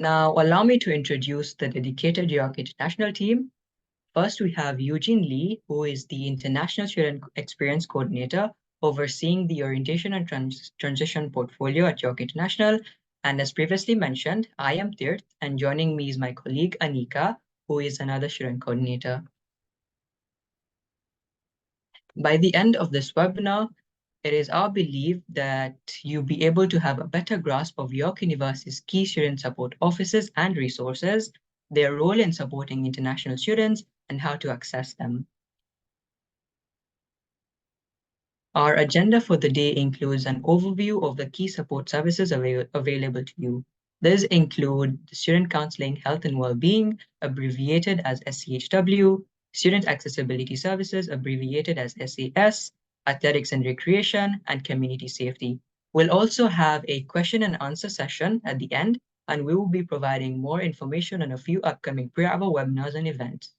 Now, allow me to introduce the dedicated York International team. First, we have Eugene Lee, who is the International Student Experience Coordinator, overseeing the orientation and transition portfolio at York International. And as previously mentioned, I am Tirth, and joining me is my colleague Anika, who is another student coordinator. By the end of this webinar, it is our belief that you'll be able to have a better grasp of York University's key student support offices and resources, their role in supporting international students, and how to access them. Our agenda for the day includes an overview of the key support services available to you. These include the Student Counseling, Health and Wellbeing, abbreviated as SCHW, Student Accessibility Services, abbreviated as SAS, Athletics and Recreation, and Community Safety. We'll also have a question and answer session at the end, and we will be providing more information on a few upcoming pre-hour webinars and events.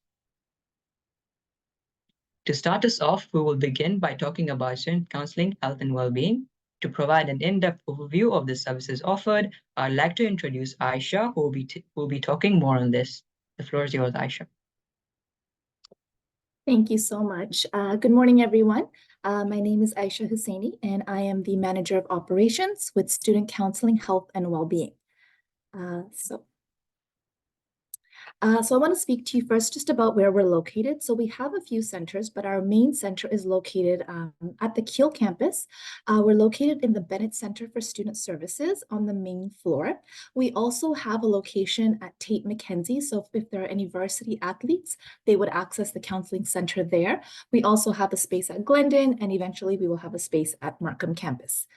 To start us off, we will begin by talking about student counseling, health and well-being. To provide an in-depth overview of the services offered, I'd like to introduce Aisha, who will be talking more on this. The floor is yours, Aisha. Thank you so much. Good morning, everyone. My name is Aisha Hussaini, and I am the Manager of Operations with Student Counseling, Health and Wellbeing. So I want to speak to you first just about where we're located. So we have a few centers, but our main center is located at the Keele campus. We're located in the Bennett Center for Student Services on the main floor. We also have a location at Tate McKenzie. So if there are any varsity athletes, they would access the counseling center there. We also have a space at Glendon, and eventually we will have a space at Markham campus.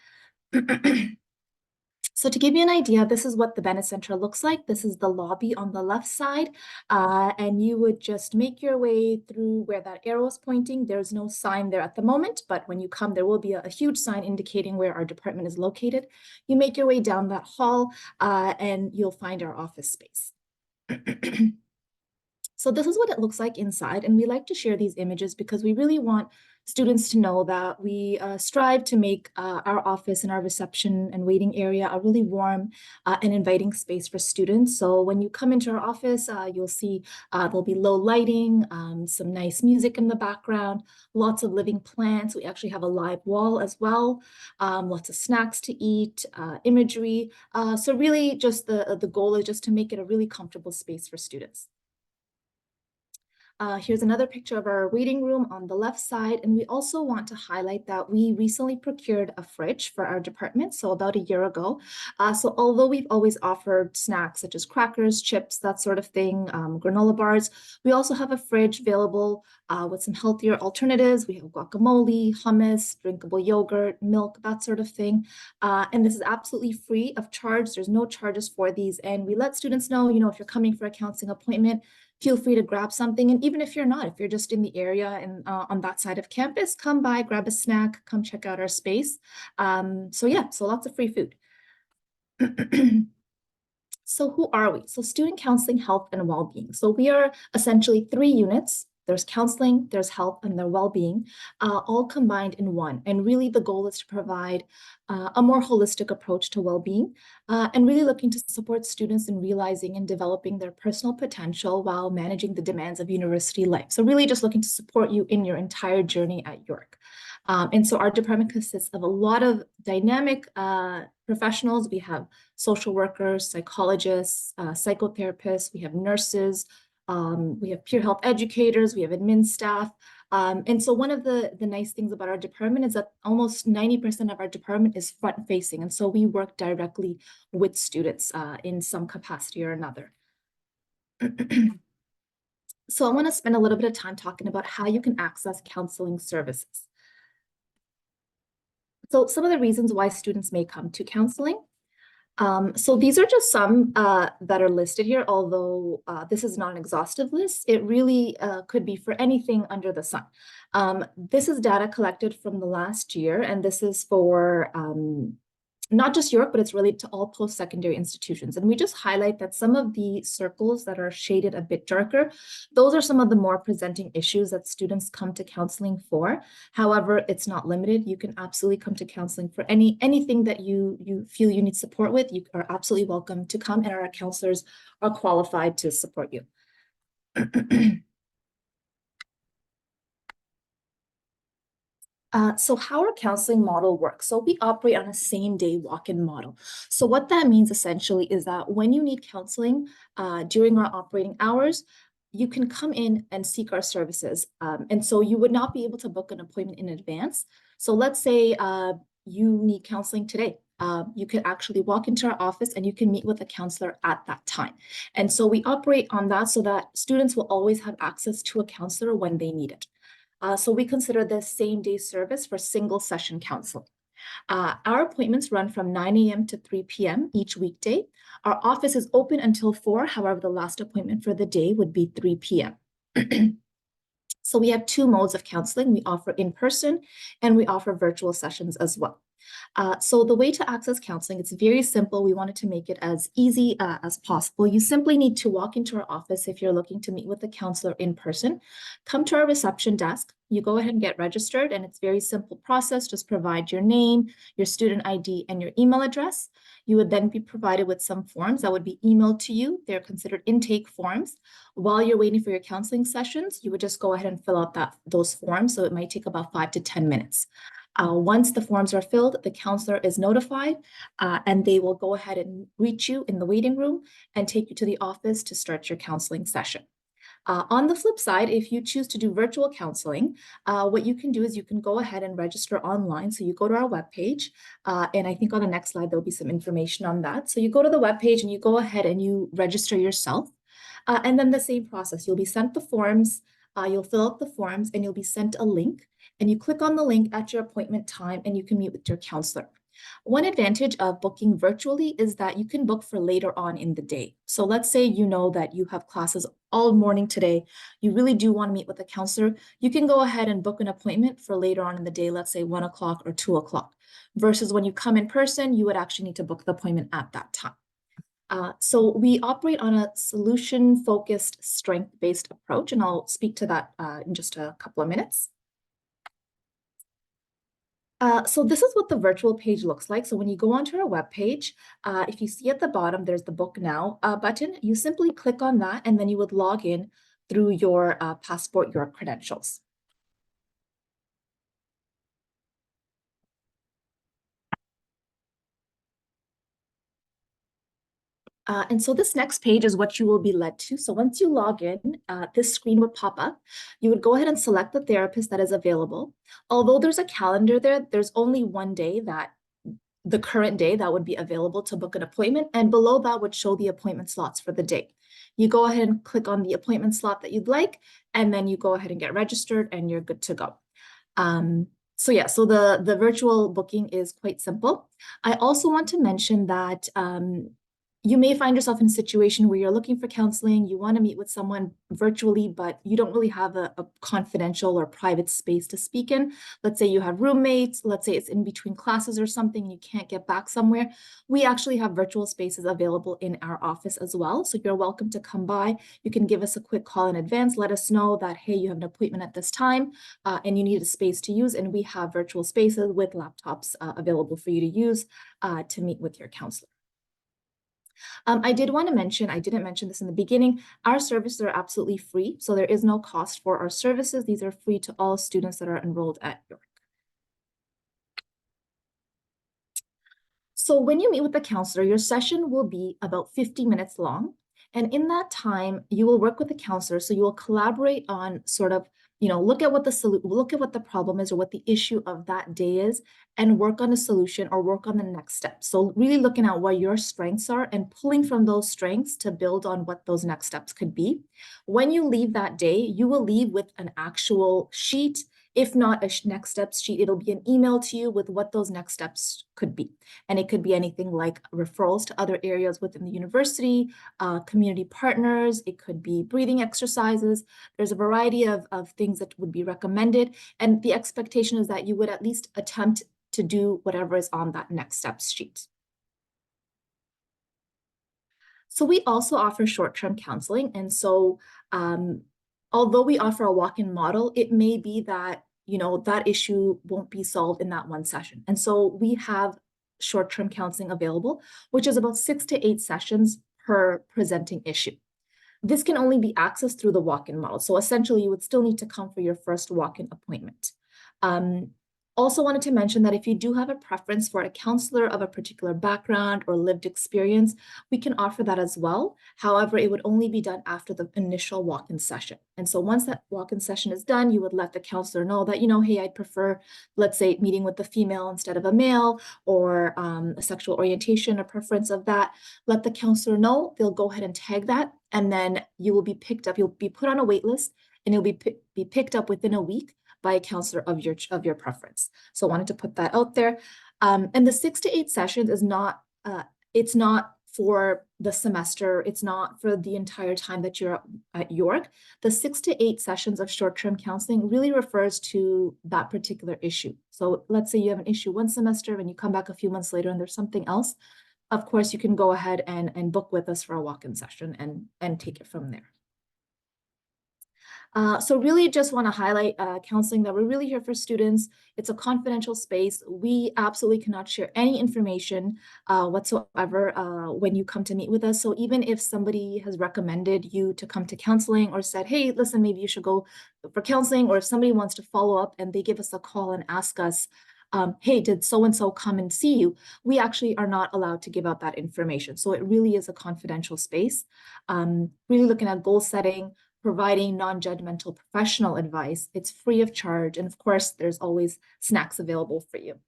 So to give you an idea, this is what the Bennett Center looks like. This is the lobby on the left side, and you would just make your way through where that arrow is pointing. There's no sign there at the moment, but when you come, there will be a huge sign indicating where our department is located. You make your way down that hall, and you'll find our office space. So this is what it looks like inside, and we like to share these images because we really want students to know that we strive to make our office and our reception and waiting area a really warm and inviting space for students. So when you come into our office, you'll see there'll be low lighting, some nice music in the background, lots of living plants. We actually have a live wall as well, lots of snacks to eat, imagery. So really just the goal is just to make it a really comfortable space for students. Here's another picture of our waiting room on the left side. And we also want to highlight that we recently procured a fridge for our department, so about a year ago. So although we've always offered snacks such as crackers, chips, that sort of thing, granola bars, we also have a fridge available with some healthier alternatives. We have guacamole, hummus, drinkable yogurt, milk, that sort of thing. And this is absolutely free of charge. There's no charges for these. And we let students know, if you're coming for a counseling appointment, feel free to grab something. And even if you're not, if you're just in the area and on that side of campus, come by, grab a snack, come check out our space. So lots of free food. So who are we? So Student Counseling, Health and Wellbeing. So we are essentially 3 units. There's counseling, there's health, and their well-being, all combined in one. And really the goal is to provide a more holistic approach to well-being and really looking to support students in realizing and developing their personal potential while managing the demands of university life. So really just looking to support you in your entire journey at York. And so our department consists of a lot of dynamic professionals. We have social workers, psychologists, psychotherapists, we have nurses, we have peer health educators, we have admin staff. And so one of the nice things about our department is that almost 90% of our department is front facing. And so we work directly with students in some capacity or another. So I want to spend a little bit of time talking about how you can access counseling services. So some of the reasons why students may come to counseling. So these are just some that are listed here, although this is not an exhaustive list. It really could be for anything under the sun. This is data collected from the last year, and this is for not just York, but it's related to all post-secondary institutions. And we just highlight that some of the circles that are shaded a bit darker, those are some of the more presenting issues that students come to counseling for. However, it's not limited. You can absolutely come to counseling for anything that you feel you need support with. You are absolutely welcome to come, and our counselors are qualified to support you. So how our counseling model works. So we operate on a same-day walk-in model. So what that means essentially is that when you need counseling during our operating hours, you can come in and seek our services. And so you would not be able to book an appointment in advance. So let's say you need counseling today. You could actually walk into our office and you can meet with a counselor at that time. And so we operate on that so that students will always have access to a counselor when they need it. So we consider this same-day service for single session counseling. Our appointments run from 9 a.m. to 3 p.m. each weekday. Our office is open until 4. However, the last appointment for the day would be 3 p.m. So we have 2 modes of counseling. We offer in-person and we offer virtual sessions as well. So the way to access counseling, it's very simple. We wanted to make it as easy as possible. You simply need to walk into our office if you're looking to meet with a counselor in person. Come to our reception desk. You go ahead and get registered, and it's a very simple process. Just provide your name, your student ID, and your email address. You would then be provided with some forms that would be emailed to you. They're considered intake forms. While you're waiting for your counseling sessions, you would just go ahead and fill out those forms. So it might take about 5 to 10 minutes. Once the forms are filled, the counselor is notified and they will go ahead and reach you in the waiting room and take you to the office to start your counseling session. On the flip side, if you choose to do virtual counseling, what you can do is you can go ahead and register online. So you go to our webpage, and I think on the next slide, there'll be some information on that. So you go to the webpage and you go ahead and you register yourself. And then the same process, you'll be sent the forms, you'll fill out the forms, and you'll be sent a link. And you click on the link at your appointment time and you can meet with your counselor. One advantage of booking virtually is that you can book for later on in the day. So let's say you know that you have classes all morning today. You really do want to meet with a counselor. You can go ahead and book an appointment for later on in the day, let's say 1 o'clock or 2 o'clock. Versus when you come in person, you would actually need to book the appointment at that time. So we operate on a solution-focused, strength-based approach, and I'll speak to that in just a couple of minutes. So this is what the virtual page looks like. So when you go onto our webpage, if you see at the bottom, there's the Book Now button. You simply click on that, and then you would log in through your Passport York credentials. And so this next page is what you will be led to. So once you log in, this screen would pop up. You would go ahead and select the therapist that is available. Although there's a calendar there, there's only one day the current day that would be available to book an appointment, and below that would show the appointment slots for the day. You go ahead and click on the appointment slot that you'd like, and then you go ahead and get registered and you're good to go. So yeah, so the virtual booking is quite simple. I also want to mention that you may find yourself in a situation where you're looking for counseling, you want to meet with someone virtually, but you don't really have a confidential or private space to speak in. Let's say you have roommates, let's say it's in between classes or something, and you can't get back somewhere. We actually have virtual spaces available in our office as well. So you're welcome to come by. You can give us a quick call in advance, let us know that, hey, you have an appointment at this time and you need a space to use. And we have virtual spaces with laptops available for you to use to meet with your counselor. I did want to mention, I didn't mention this in the beginning, our services are absolutely free. So there is no cost for our services. These are free to all students that are enrolled at York. So when you meet with the counselor, your session will be about 50 minutes long. And in that time, you will work with the counselor. So you will collaborate on sort of, look at what the problem is or what the issue of that day is, and work on a solution or work on the next step. So really looking at what your strengths are and pulling from those strengths to build on what those next steps could be. When you leave that day, you will leave with an actual sheet. If not a next steps sheet, it'll be an email to you with what those next steps could be. And it could be anything like referrals to other areas within the university, community partners, it could be breathing exercises. There's a variety of things that would be recommended. And the expectation is that you would at least attempt to do whatever is on that next steps sheet. So we also offer short-term counseling. And so although we offer a walk-in model, it may be that, that issue won't be solved in that one session. And so we have short-term counseling available, which is about 6 to 8 sessions per presenting issue. This can only be accessed through the walk-in model. So essentially, you would still need to come for your first walk-in appointment. Also wanted to mention that if you do have a preference for a counselor of a particular background or lived experience, we can offer that as well. However, it would only be done after the initial walk-in session. And so once that walk-in session is done, you would let the counselor know that, hey, I'd prefer, let's say, meeting with the female instead of a male, or a sexual orientation or preference of that. Let the counselor know. They'll go ahead and tag that, and then you will be picked up. You'll be put on a wait list, and you'll be picked up within a week by a counselor of your preference. So I wanted to put that out there. And the 6 to 8 sessions is not, it's not for the semester. It's not for the entire time that you're at York. The 6 to 8 sessions of short-term counseling really refers to that particular issue. So let's say you have an issue one semester and you come back a few months later and there's something else. Of course, you can go ahead and book with us for a walk-in session and take it from there. So really just want to highlight counseling, that we're really here for students. It's a confidential space. We absolutely cannot share any information whatsoever when you come to meet with us. So even if somebody has recommended you to come to counseling or said, hey, listen, maybe you should go for counseling, or if somebody wants to follow up and they give us a call and ask us, hey, did so-and-so come and see you? We actually are not allowed to give out that information. So it really is a confidential space. Really looking at goal setting, providing non-judgmental professional advice. It's free of charge. And of course, there's always snacks available for you.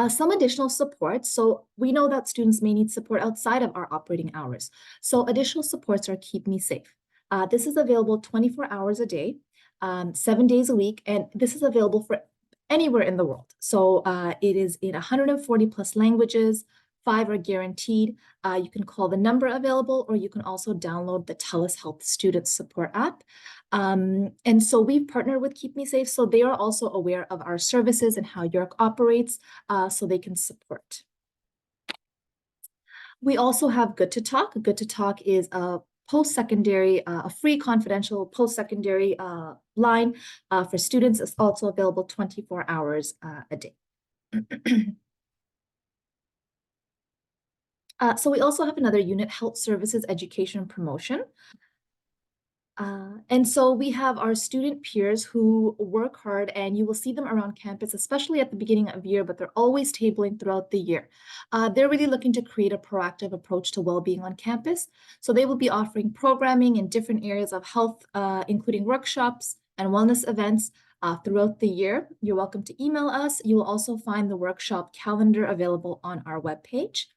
Some additional support. So we know that students may need support outside of our operating hours. So additional supports are Keep Me Safe. This is available 24 hours a day, 7 days a week, and this is available for anywhere in the world. So it is in 140 plus languages. 5 are guaranteed. You can call the number available, or you can also download the TELUS Health Student Support app. And so we've partnered with Keep Me Safe, so they are also aware of our services and how York operates, so they can support. We also have Good to Talk. Good to Talk is a post-secondary, a free confidential post-secondary line for students. It's also available 24 hours a day. So we also have another unit, Health Services Education Promotion. And so we have our student peers who work hard, and you will see them around campus, especially at the beginning of the year, but they're always tabling throughout the year. They're really looking to create a proactive approach to well-being on campus. So they will be offering programming in different areas of health, including workshops and wellness events throughout the year. You're welcome to email us. You will also find the workshop calendar available on our webpage.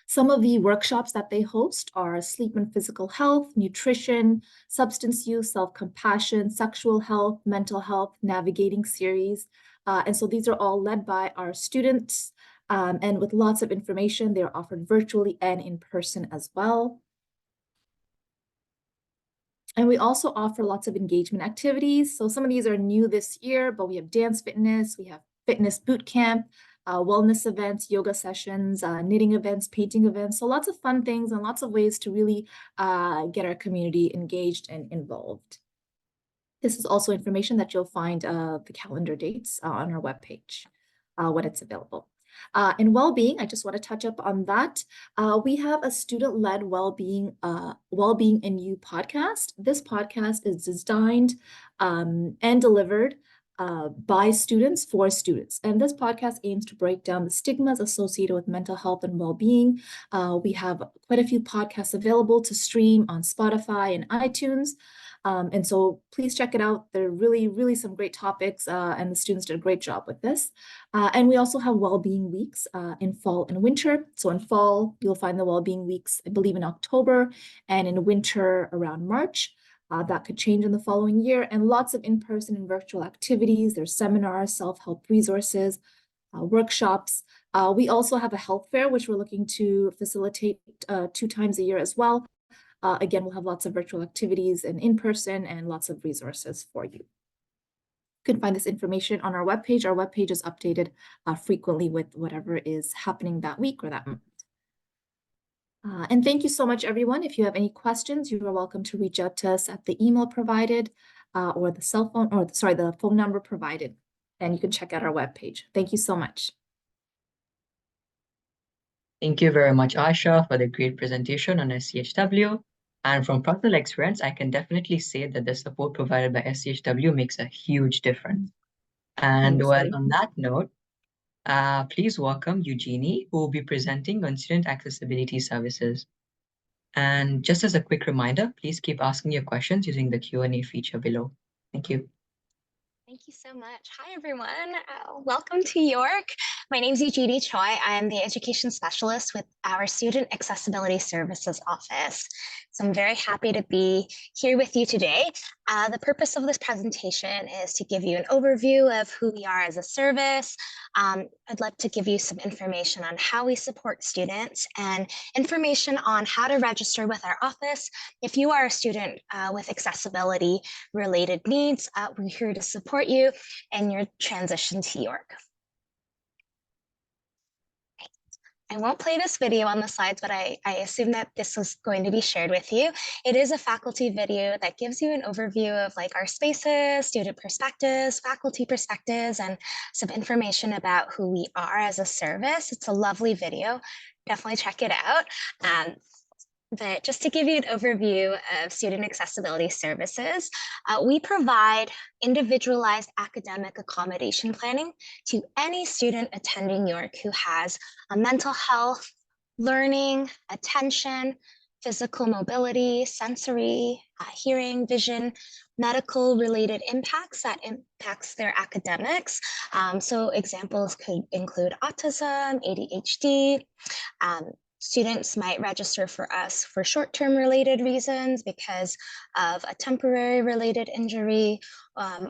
Some of the workshops that they host are sleep and physical health, nutrition, substance use, self-compassion, sexual health, mental health, navigating series. And so these are all led by our students, and with lots of information. They're offered virtually and in person as well. And we also offer lots of engagement activities. So some of these are new this year, but we have dance fitness, we have fitness boot camp, wellness events, yoga sessions, knitting events, painting events. So lots of fun things and lots of ways to really get our community engaged and involved. This is also information that you'll find the calendar dates on our webpage when it's available. In well-being, I just want to touch up on that. We have a student-led well-being in You podcast. This podcast is designed and delivered by students for students. And this podcast aims to break down the stigmas associated with mental health and well-being. We have quite a few podcasts available to stream on Spotify and iTunes. And so please check it out. There are really, really some great topics, and the students did a great job with this. And we also have well-being weeks in fall and winter. So in fall, you'll find the well-being weeks, I believe, in October, and in winter around March. That could change in the following year, and lots of in-person and virtual activities. There's seminars, self-help resources, workshops. We also have a health fair, which we're looking to facilitate 2 times a year as well. Again, we'll have lots of virtual activities and in-person and lots of resources for you. You can find this information on our webpage. Our webpage is updated frequently with whatever is happening that week or that month. And thank you so much, everyone. If you have any questions, you are welcome to reach out to us at the email provided or the the phone number provided. And you can check out our webpage. Thank you so much. Thank you very much, Asha, for the great presentation on SCHW. And from personal experience, I can definitely say that the support provided by SCHW makes a huge difference. And Thanks, well, Ray. on that note, please welcome Eugenie, who will be presenting on student accessibility services. And just as a quick reminder, please keep asking your questions using the Q&A feature below. Thank you. Thank you so much. Hi, everyone. Welcome to York. My name is Eugenie Choi. I am the education specialist with our Student Accessibility Services Office. So I'm very happy to be here with you today. The purpose of this presentation is to give you an overview of who we are as a service. I'd like to give you some information on how we support students and information on how to register with our office. If you are a student with accessibility related needs, we're here to support you in your transition to York. I won't play this video on the slides, but I assume that this was going to be shared with you. It is a faculty video that gives you an overview of like our spaces, student perspectives, faculty perspectives, and some information about who we are as a service. It's a lovely video. Definitely check it out. But just to give you an overview of student accessibility services, we provide individualized academic accommodation planning to any student attending York who has a mental health, learning, attention, physical mobility, sensory, hearing, vision, medical related impacts that impacts their academics. So examples could include autism, ADHD, students might register for us for short-term related reasons because of a temporary related injury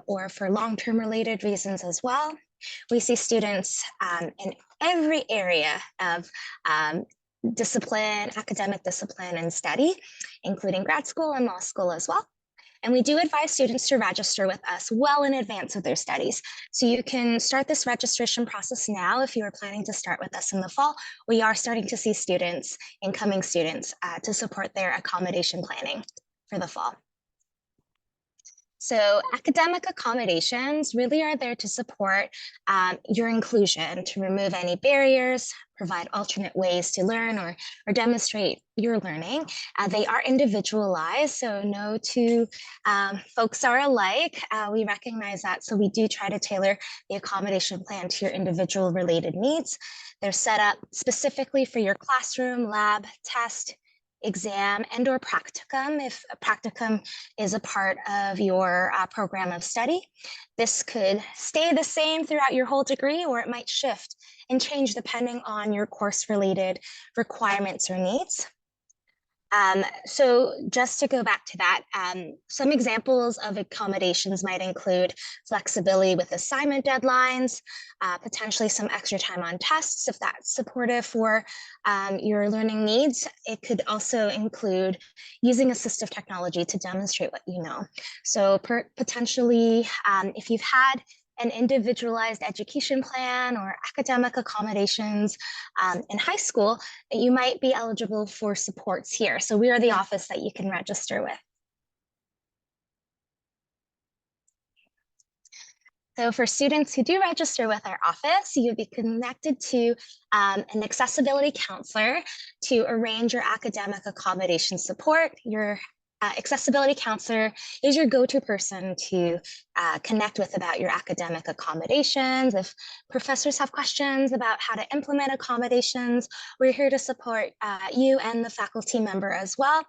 or for long-term related reasons as well. We see students in every area of discipline, academic discipline and study, including grad school and law school as well. And we do advise students to register with us well in advance of their studies. So you can start this registration process now if you are planning to start with us in the fall. We are starting to see students, incoming students, to support their accommodation planning for the fall. So academic accommodations really are there to support your inclusion, to remove any barriers, provide alternate ways to learn or demonstrate your learning. They are individualized, so no two folks are alike. We recognize that, so we do try to tailor the accommodation plan to your individual related needs. They're set up specifically for your classroom, lab, test, exam, and or practicum if a practicum is a part of your program of study. This could stay the same throughout your whole degree, or it might shift and change depending on your course-related requirements or needs. So just to go back to that, some examples of accommodations might include flexibility with assignment deadlines, potentially some extra time on tests if that's supportive for your learning needs. It could also include using assistive technology to demonstrate what you know. So potentially, if you've had an individualized education plan or academic accommodations in high school, you might be eligible for supports here. So we are the office that you can register with. So for students who do register with our office, you'll be connected to an accessibility counselor to arrange your academic accommodation support. Your accessibility counselor is your go-to person to connect with about your academic accommodations. If professors have questions about how to implement accommodations, we're here to support you and the faculty member as well.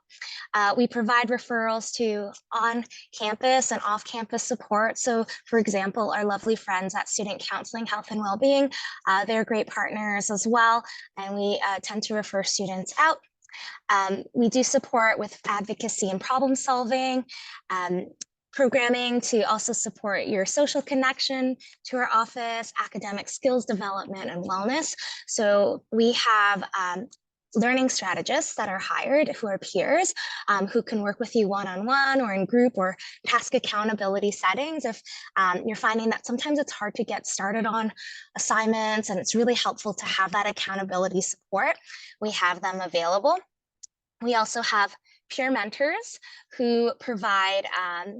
We provide referrals to on-campus and off-campus support. So for example, our lovely friends at Student Counseling, Health and Wellbeing, they're great partners as well. And we tend to refer students out. We do support with advocacy and problem solving, programming to also support your social connection to our office, academic skills development and wellness. So we have learning strategists that are hired who are peers who can work with you one-on-one or in group or task accountability settings if you're finding that sometimes it's hard to get started on assignments, and it's really helpful to have that accountability support. We have them available. We also have peer mentors who provide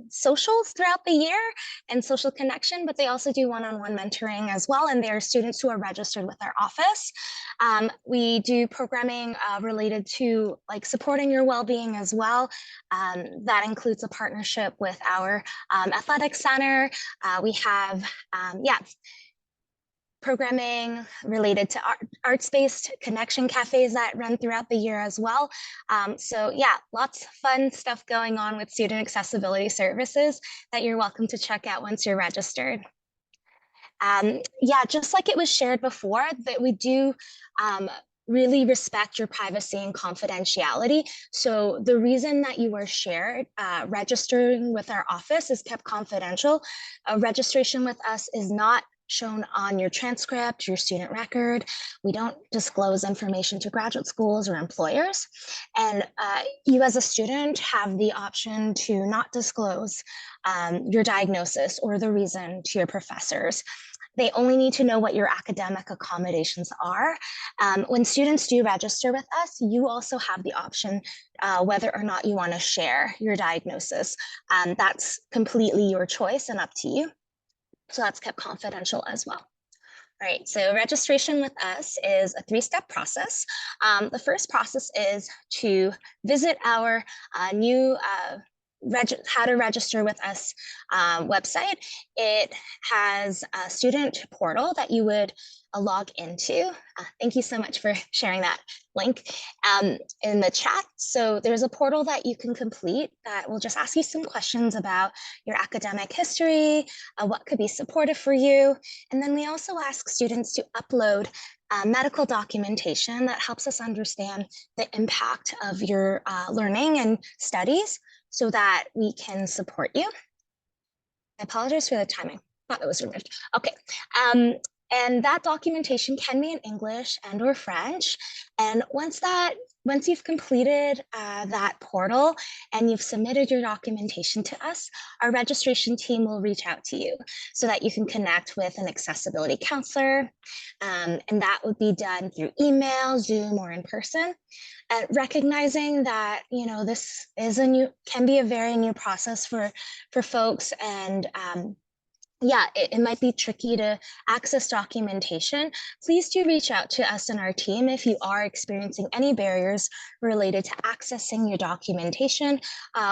socials throughout the year and social connection, but they also do one-on-one mentoring as well, and they're students who are registered with our office. We do programming related to like supporting your well-being as well. That includes a partnership with our athletics center. We have, programming related to arts-based connection cafes that run throughout the year as well. So yeah, lots of fun stuff going on with student accessibility services that you're welcome to check out once you're registered. Yeah, just like it was shared before, that we do really respect your privacy and confidentiality. So the reason that you are shared, registering with our office is kept confidential. Registration with us is not shown on your transcript, your student record. We don't disclose information to graduate schools or employers. And you as a student have the option to not disclose your diagnosis or the reason to your professors. They only need to know what your academic accommodations are. When students do register with us, you also have the option whether or not you want to share your diagnosis. That's completely your choice and up to you. So that's kept confidential as well. All right, so registration with us is a 3-step process. The first process is to visit our new how to register with us website. It has a student portal that you would log into. Thank you so much for sharing that link in the chat. So there's a portal that you can complete that will just ask you some questions about your academic history, what could be supportive for you. And then we also ask students to upload medical documentation that helps us understand the impact of your learning and studies so that we can support you. I apologize for the timing. Thought it was removed. Okay. And that documentation can be in English and or French. And once you've completed that portal and you've submitted your documentation to us, our registration team will reach out to you so that you can connect with an accessibility counselor. And that would be done through email, Zoom, or in person. Recognizing that, you know, this is can be a very new process for folks, and yeah, it might be tricky to access documentation. Please do reach out to us and our team if you are experiencing any barriers related to accessing your documentation.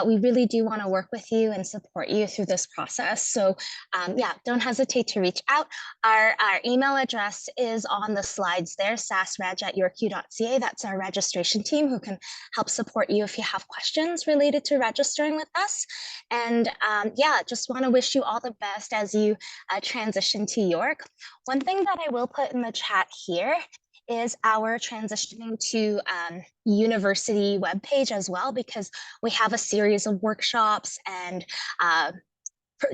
We really do want to work with you and support you through this process. So yeah, don't hesitate to reach out. Our email address is on the slides there, sasreg@yorku.ca. That's our registration team who can help support you if you have questions related to registering with us. And yeah, just want to wish you all the best as you transition to York. One thing that I will put in the chat here is our transitioning to university webpage as well, because we have a series of workshops and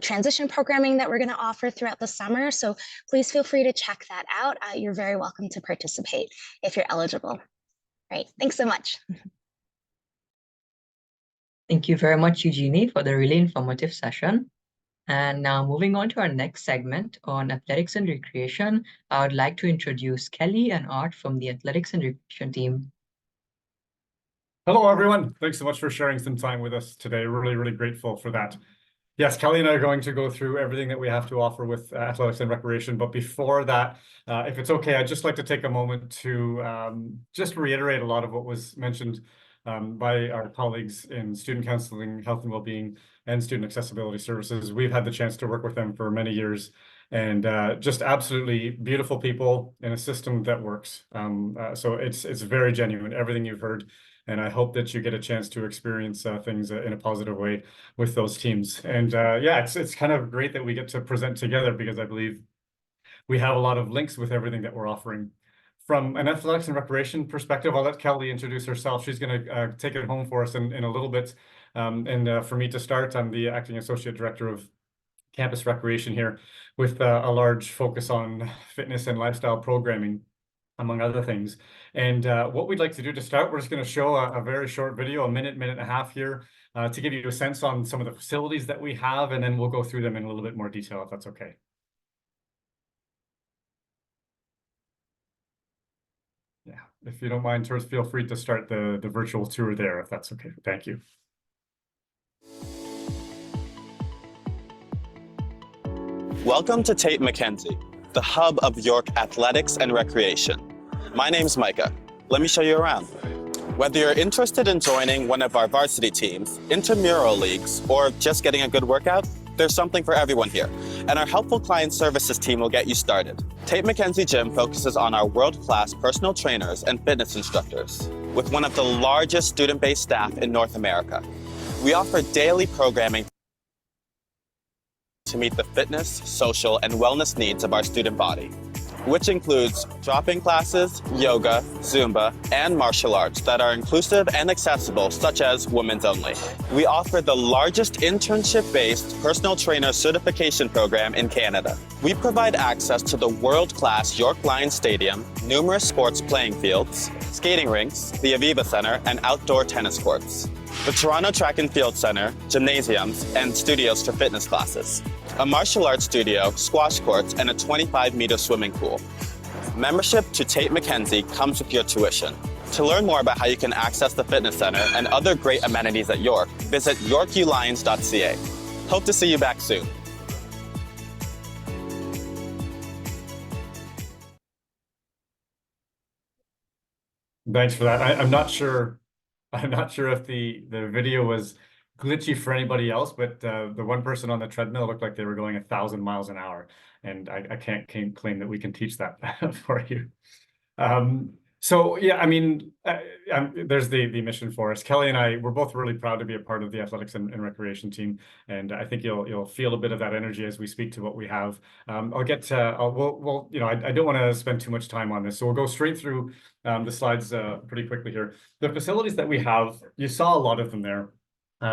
transition programming that we're going to offer throughout the summer. So please feel free to check that out. You're very welcome to participate if you're eligible. Right, thanks so much. Thank you very much, Eugenie, for the really informative session. And now moving on to our next segment on athletics and recreation, I would like to introduce Kelly and Art from the athletics and recreation team. Hello, everyone. Thanks so much for sharing some time with us today. Really, really grateful for that. Yes, Kelly and I are going to go through everything that we have to offer with athletics and recreation. But before that, if it's okay, I'd just like to take a moment to just reiterate a lot of what was mentioned by our colleagues in student counseling, health and well-being, and student accessibility services. We've had the chance to work with them for many years, and just absolutely beautiful people in a system that works. So it's very genuine, everything you've heard. And I hope that you get a chance to experience things in a positive way with those teams. And yeah, it's kind of great that we get to present together, because I believe we have a lot of links with everything that we're offering. From an athletics and recreation perspective, I'll let Kelly introduce herself. She's going to take it home for us in a little bit. And for me to start, I'm the acting associate director of campus recreation here, with a large focus on fitness and lifestyle programming. among other things. And what we'd like to do to start, we're just going to show a very short video, a minute and a half here, to give you a sense on some of the facilities that we have, and then we'll go through them in a little bit more detail, if that's okay. Yeah, if you don't mind, tourists, feel free to start the virtual tour there, if that's okay. Thank you. Welcome to Tate McKenzie, the hub of York athletics and recreation. My name's Micah. Let me show you around. Whether you're interested in joining one of our varsity teams, intramural leagues, or just getting a good workout, there's something for everyone here, and our helpful client services team will get you started. Tate McKenzie Gym focuses on our world-class personal trainers and fitness instructors, with one of the largest student-based staff in North America. We offer daily programming to meet the fitness, social, and wellness needs of our student body, which includes drop-in classes, yoga, Zumba, and martial arts that are inclusive and accessible, such as women's only. We offer the largest internship-based personal trainer certification program in Canada. We provide access to the world-class York Lions Stadium, numerous sports playing fields, skating rinks, the Aviva Centre, and outdoor tennis courts, the Toronto Track and Field Centre, gymnasiums, and studios for fitness classes, a martial arts studio, squash courts, and a 25-meter swimming pool. Membership to Tate McKenzie comes with your tuition. To learn more about how you can access the fitness center and other great amenities at York, visit yorkulions.ca. Hope to see you back soon. Thanks for that. I'm not sure if the video was glitchy for anybody else, but the one person on the treadmill looked like they were going 1,000 miles an hour, and I can't claim that we can teach that for you. So yeah, I mean, there's the mission for us. Kelly and I, we're both really proud to be a part of the athletics and recreation team, and I think you'll feel a bit of that energy as we speak to what we have. I'll get we'll you know, I don't want to spend too much time on this, so we'll go straight through the slides pretty quickly here. The facilities that we have, you saw a lot of them there.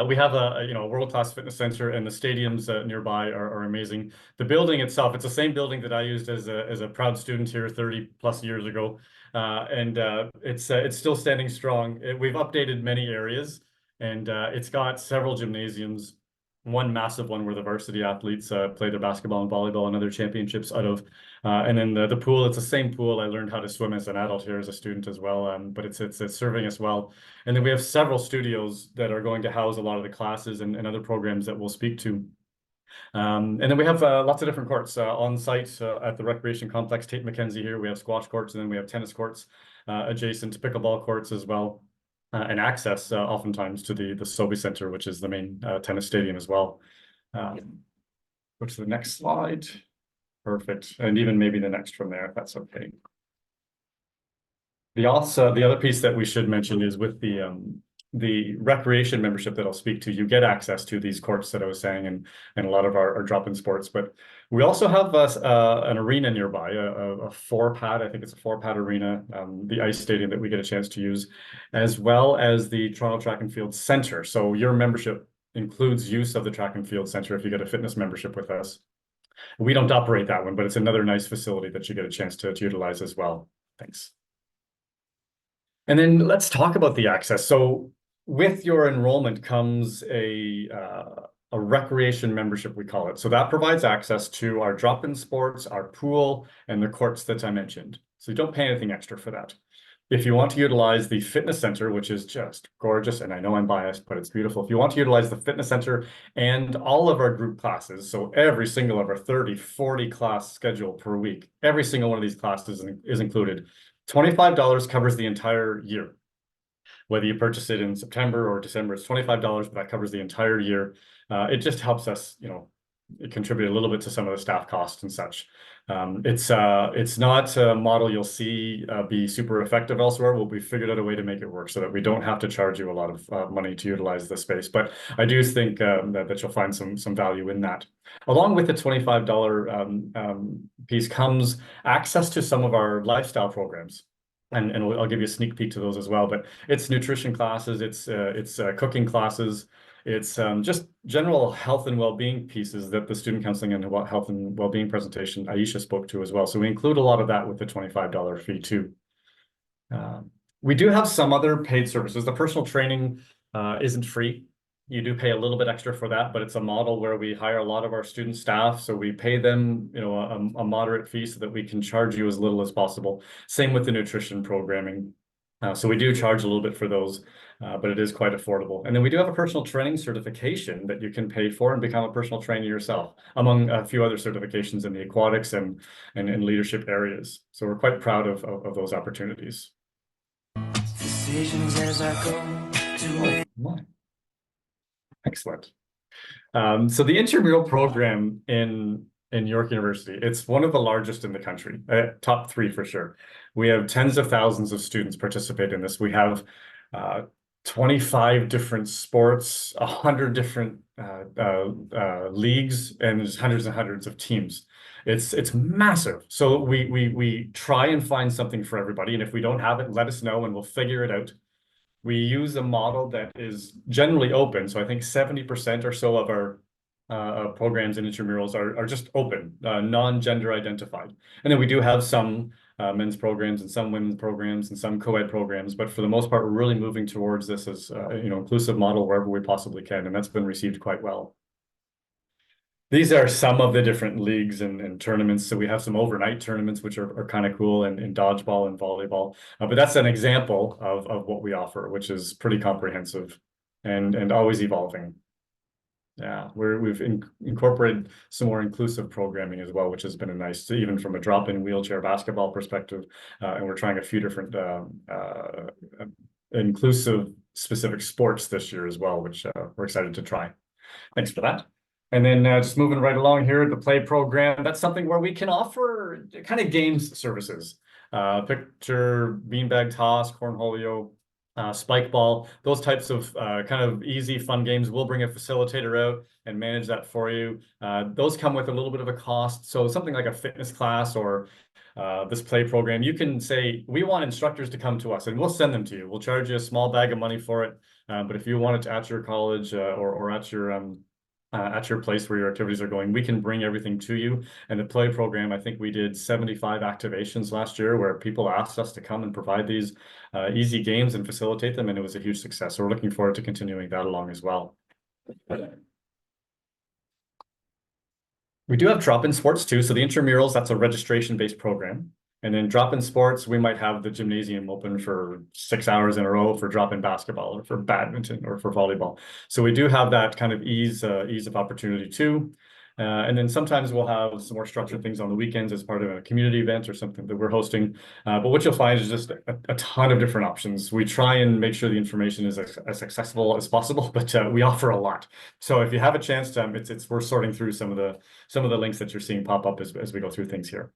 We have a world-class fitness center, and the stadiums nearby are amazing. The building itself, it's the same building that I used as a proud student here 30 plus years ago, and it's still standing strong. We've updated many areas, and it's got several gymnasiums. One massive one where the varsity athletes play their basketball and volleyball and other championships out of. And then the pool, it's the same pool I learned how to swim as an adult here as a student as well, but it's serving us well. And then we have several studios that are going to house a lot of the classes and other programs that we'll speak to. And then we have lots of different courts on site at the recreation complex, Tate McKenzie here. We have squash courts, and then we have tennis courts adjacent to pickleball courts as well. And access oftentimes to the Sobey Center, which is the main tennis stadium as well. Go to the next slide. Perfect. And even maybe the next from there, if that's okay. The other piece that we should mention is with the recreation membership that I'll speak to, you get access to these courts that I was saying, and a lot of our drop-in sports. But we also have an arena nearby, a 4-pad, I think it's a 4-pad arena, the ice stadium that we get a chance to use, as well as the Toronto Track and Field Center. So your membership includes use of the Track and Field Center if you get a fitness membership with us. We don't operate that one, but it's another nice facility that you get a chance to utilize as well. Thanks. And then let's talk about the access. So with your enrollment comes a recreation membership, we call it. So that provides access to our drop-in sports, our pool, and the courts that I mentioned. So you don't pay anything extra for that. If you want to utilize the fitness center, which is just gorgeous, and I know I'm biased, but it's beautiful. If you want to utilize the fitness center and all of our group classes, so every single of our 30, 40 class schedule per week, every single one of these classes is included. $25 covers the entire year. Whether you purchase it in September or December, it's $25, but that covers the entire year. It just helps us, contribute a little bit to some of the staff costs and such. It's not a model you'll see be super effective elsewhere. We figured out a way to make it work so that we don't have to charge you a lot of money to utilize the space. But I do think that you'll find some value in that. Along with the $25 piece comes access to some of our lifestyle programs. And I'll give you a sneak peek to those as well. But it's nutrition classes, it's cooking classes, It's just general health and well-being pieces that the student counseling and health and well-being presentation Aisha spoke to as well. So we include a lot of that with the $25 fee too. We do have some other paid services. The personal training isn't free. You do pay a little bit extra for that, but it's a model where we hire a lot of our student staff. So we pay them, a moderate fee so that we can charge you as little as possible. Same with the nutrition programming. So we do charge a little bit for those, but it is quite affordable. And then we do have a personal training certification that you can pay for and become a personal trainer yourself, among a few other certifications in the aquatics and leadership areas. So we're quite proud of those opportunities. Decisions as I go to Excellent. So the intramural program in York University, it's one of the largest in the country, top 3 for sure. We have tens of thousands of students participate in this. We have 25 different sports, 100 different leagues, and there's hundreds and hundreds of teams. It's massive. So we try and find something for everybody, and if we don't have it, let us know and we'll figure it out. We use a model that is generally open. So I think 70% or so of our programs and intramurals are just open, non-gender identified. And then we do have some men's programs and some women's programs and some co-ed programs. But for the most part, we're really moving towards this as inclusive model wherever we possibly can. And that's been received quite well. These are some of the different leagues and tournaments. So we have some overnight tournaments, which are kind of cool, and in dodgeball and volleyball. But that's an example of what we offer, which is pretty comprehensive and always evolving. Yeah, we've incorporated some more inclusive programming as well, which has been a nice, even from a drop-in wheelchair basketball perspective. And we're trying a few different inclusive specific sports this year as well, which we're excited to try. Thanks for that. And then just moving right along here, the play program, that's something where we can offer kind of games services. Picture beanbag toss, cornholio, spike ball, those types of kind of easy, fun games. We'll bring a facilitator out and manage that for you. Those come with a little bit of a cost. So something like a fitness class or this play program, you can say, we want instructors to come to us and we'll send them to you. We'll charge you a small bag of money for it. But if you want it at your college or at your place where your activities are going, we can bring everything to you. And the play program, I think we did 75 activations last year where people asked us to come and provide these easy games and facilitate them, and it was a huge success. So we're looking forward to continuing that along as well. We do have drop-in sports too. So the intramurals, that's a registration-based program. And then drop-in sports, we might have the gymnasium open for 6 hours in a row for drop-in basketball or for badminton or for volleyball. So we do have that kind of ease of opportunity too. And then sometimes we'll have some more structured things on the weekends as part of a community event or something that we're hosting. But what you'll find is just a ton of different options. We try and make sure the information is as accessible as possible, but we offer a lot. So if you have a chance, we're sorting through some of the links that you're seeing pop up as we go through things here.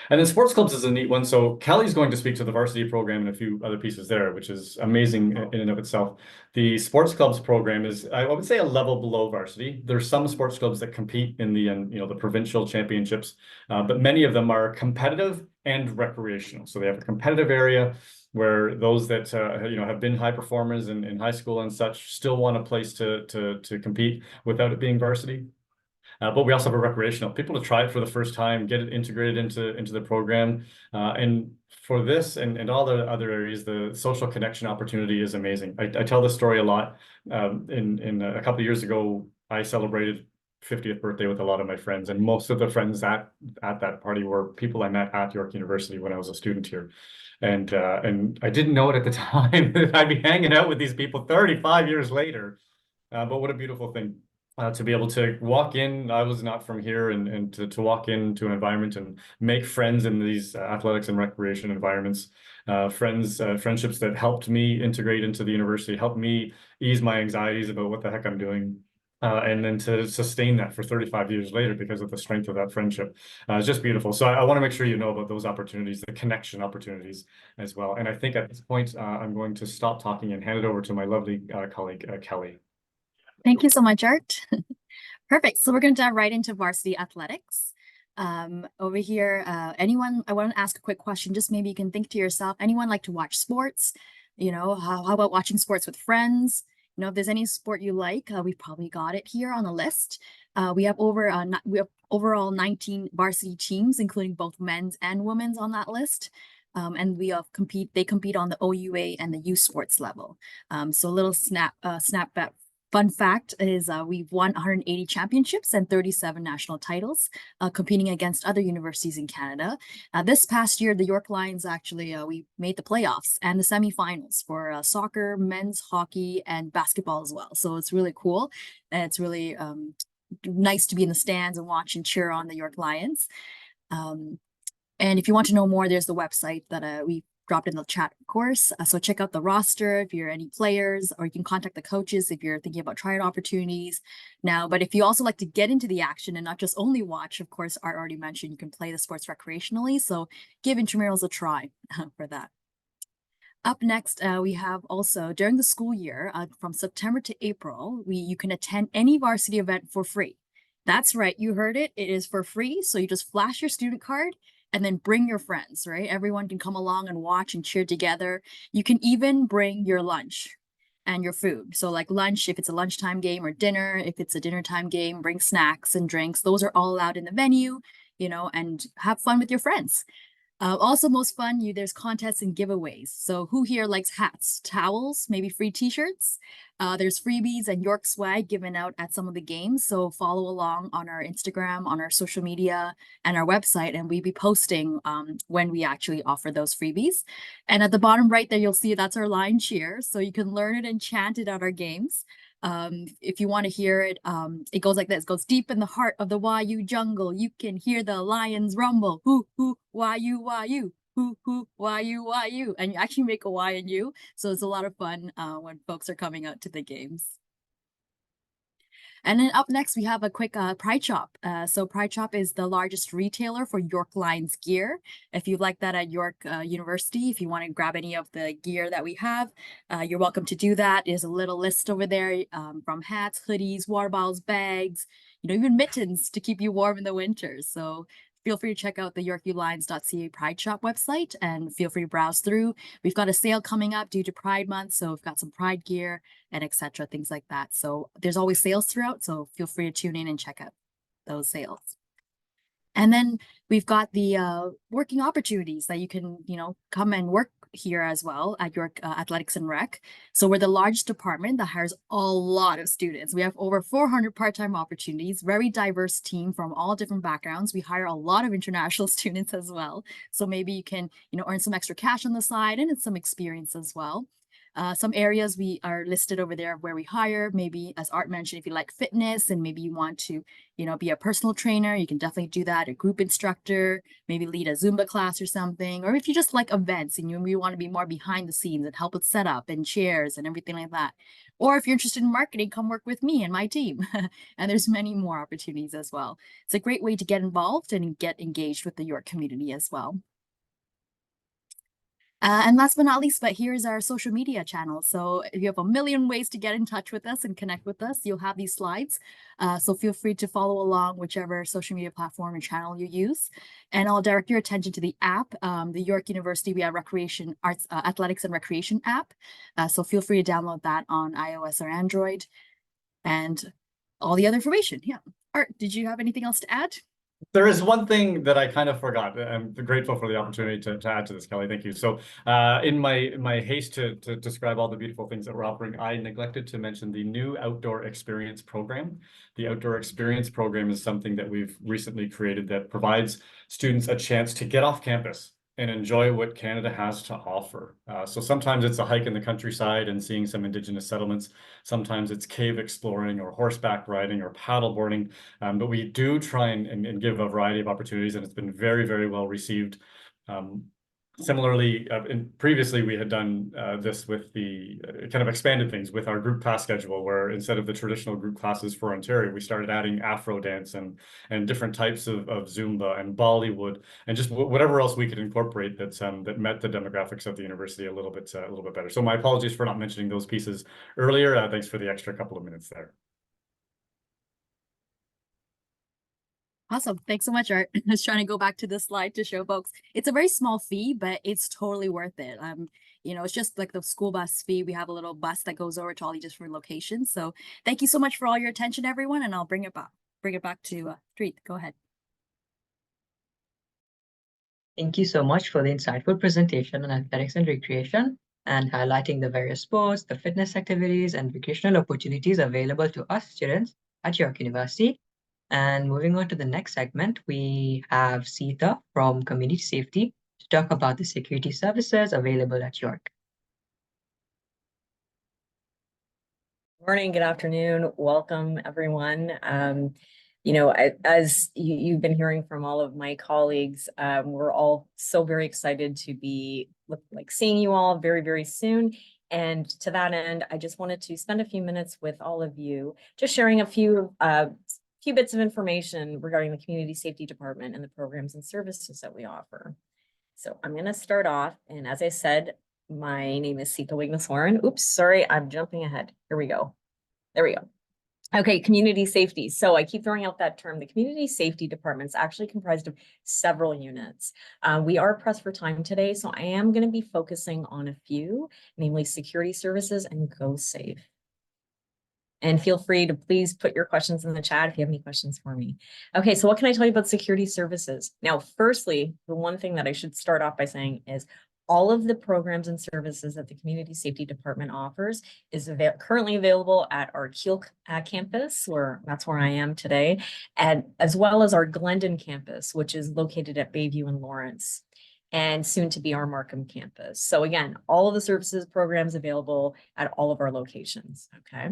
And then sports clubs is a neat one. So Kelly's going to speak to the varsity program and a few other pieces there, which is amazing in and of itself. The sports clubs program is, I would say, a level below varsity. There's some sports clubs that compete in the provincial championships, but many of them are competitive and recreational. So they have a competitive area where those that have been high performers in high school and such still want a place to compete without it being varsity. But we also have a recreational, people to try it for the first time, get it integrated into the program. And for this and all the other areas, the social connection opportunity is amazing. I tell this story a lot. In a couple of years ago, I celebrated 50th birthday with a lot of my friends, and most of the friends at that party were people I met at York University when I was a student here. And I didn't know it at the time that I'd be hanging out with these people 35 years later. But what a beautiful thing. To be able to walk in, I was not from here, and to walk into an environment and make friends in these athletics and recreation environments, friendships that helped me integrate into the university, helped me ease my anxieties about what the heck I'm doing. And then to sustain that for 35 years later because of the strength of that friendship. It's just beautiful. So I want to make sure you know about those opportunities, the connection opportunities as well. And I think at this point, I'm going to stop talking and hand it over to my lovely colleague, Kelly. Thank you so much, Art. Perfect. So we're going to dive right into varsity athletics. Over here, anyone, I want to ask a quick question. Just maybe you can think to yourself, anyone like to watch sports? How about watching sports with friends? You know, if there's any sport you like, we've probably got it here on the list. We have overall 19 varsity teams, including both men's and women's on that list. And they compete on the OUA and the youth sports level. So a little fun fact is we've won 180 championships and 37 national titles, competing against other universities in Canada. This past year, the York Lions actually, we made the playoffs and the semifinals for soccer, men's hockey, and basketball as well. So it's really cool. And it's really nice to be in the stands and watch and cheer on the York Lions. And if you want to know more, there's the website that we dropped in the chat, of course. So check out the roster if you're any players, or you can contact the coaches if you're thinking about tryout opportunities now. But if you also like to get into the action and not just only watch, of course, Art already mentioned you can play the sports recreationally. So give intramurals a try for that. Up next, we have also during the school year, from September to April, you can attend any varsity event for free. That's right, you heard it. It is for free. So you just flash your student card and then bring your friends, right? Everyone can come along and watch and cheer together. You can even bring your lunch and your food. So like lunch, if it's a lunchtime game, or dinner, if it's a dinner time game, bring snacks and drinks. Those are all allowed in the venue, you know, and have fun with your friends. Also, most fun, there's contests and giveaways. So who here likes hats, towels, maybe free t-shirts? There's freebies and York swag given out at some of the games. So follow along on our Instagram, on our social media, and our website, and we'll be posting when we actually offer those freebies. And at the bottom right there, you'll see that's our Lion Cheer. So you can learn it and chant it at our games. If you want to hear it, it goes like this. It goes deep in the heart of the Wayuu jungle. You can hear the lions rumble. Hoo, hoo, Wayuu, Wayuu. Hoo, hoo, Wayuu, Wayuu. And you actually make a Y and U. So it's a lot of fun when folks are coming out to the games. And then up next, we have a quick Pride Shop. So Pride Shop is the largest retailer for York Lions gear. If you like that at York University, if you want to grab any of the gear that we have, you're welcome to do that. There's a little list over there from hats, hoodies, water bottles, bags, you know, even mittens to keep you warm in the winter. So feel free to check out the yorkulions.ca Pride Shop website and feel free to browse through. We've got a sale coming up due to Pride Month, so we've got some Pride gear and etc. things like that. So there's always sales throughout, so feel free to tune in and check out those sales. And then we've got the working opportunities that you can, you know, come and work here as well at York Athletics and Rec. So we're the largest department that hires a lot of students. We have over 400 part-time opportunities, very diverse team from all different backgrounds. We hire a lot of international students as well. So maybe you can, you know, earn some extra cash on the side and some experience as well. Some areas we are listed over there where we hire, maybe as Art mentioned, if you like fitness and maybe you want to, you know, be a personal trainer, you can definitely do that. A group instructor, maybe lead a Zumba class or something. Or if you just like events and you want to be more behind the scenes and help with setup and chairs and everything like that. Or if you're interested in marketing, come work with me and my team. And there's many more opportunities as well. It's a great way to get involved and get engaged with the York community as well. And last but not least, but here's our social media channel. So if you have a million ways to get in touch with us and connect with us, you'll have these slides. So feel free to follow along whichever social media platform and channel you use. And I'll direct your attention to the app, the York University We Have Recreation Arts, Athletics and Recreation app. So feel free to download that on iOS or Android and all the other information. Yeah. Art, did you have anything else to add? There is one thing that I kind of forgot. I'm grateful for the opportunity to add to this, Kelly. Thank you. So in my haste to describe all the beautiful things that we're offering, I neglected to mention the new Outdoor Experience program. The Outdoor Experience program is something that we've recently created that provides students a chance to get off campus and enjoy what Canada has to offer. So sometimes it's a hike in the countryside and seeing some Indigenous settlements. Sometimes it's cave exploring or horseback riding or paddleboarding. But we do try and give a variety of opportunities, and it's been very, very well received. Similarly, previously we had done this with the kind of expanded things with our group class schedule, where instead of the traditional group classes for Ontario, we started adding Afro dance and different types of Zumba and Bollywood and just whatever else we could incorporate that met the demographics of the university a little bit better. So my apologies for not mentioning those pieces earlier. Thanks for the extra couple of minutes there. Awesome. Thanks so much, Art. I was trying to go back to this slide to show folks. It's a very small fee, but it's totally worth it. It's just like the school bus fee. We have a little bus that goes over to all these different locations. So thank you so much for all your attention, everyone, and I'll bring it back to Preet. Go ahead. Thank you so much for the insightful presentation on athletics and recreation and highlighting the various sports, the fitness activities, and recreational opportunities available to us students at York University. And moving on to the next segment, we have Sita from Community Safety to talk about the security services available at York. Morning, good afternoon. Welcome, everyone. As you've been hearing from all of my colleagues, we're all so very excited to be seeing you all very, very soon. And to that end, I just wanted to spend a few minutes with all of you, just sharing a few bits of information regarding the Community Safety Department and the programs and services that we offer. So I'm going to start off, and as I said, my name is Sita Wigneswaran. Oops, sorry, I'm jumping ahead. Here we go. There we go. Okay, community safety. So I keep throwing out that term. The Community Safety Department is actually comprised of several units. We are pressed for time today, so I am going to be focusing on a few, namely security services and GoSafe. And feel free to please put your questions in the chat if you have any questions for me. Okay, so what can I tell you about security services? Now, firstly, the one thing that I should start off by saying is all of the programs and services that the Community Safety Department offers is currently available at our Kiel campus, that's where I am today, and as well as our Glendon campus, which is located at Bayview and Lawrence, and soon to be our Markham campus. So again, all of the services programs available at all of our locations, okay?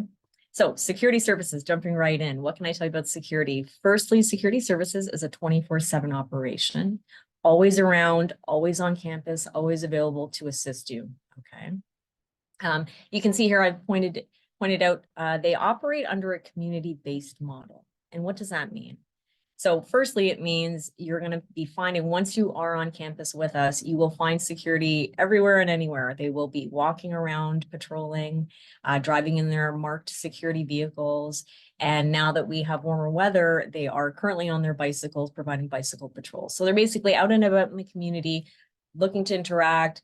So security services, jumping right in. What can I tell you about security? Firstly, security services is a 24/7 operation, always around, always on campus, always available to assist you, okay? You can see here I've pointed out they operate under a community-based model. And what does that mean? So firstly, it means you're going to be finding, once you are on campus with us, you will find security everywhere and anywhere. They will be walking around, patrolling, driving in their marked security vehicles. And now that we have warmer weather, they are currently on their bicycles, providing bicycle patrols. So they're basically out and about in the community, looking to interact.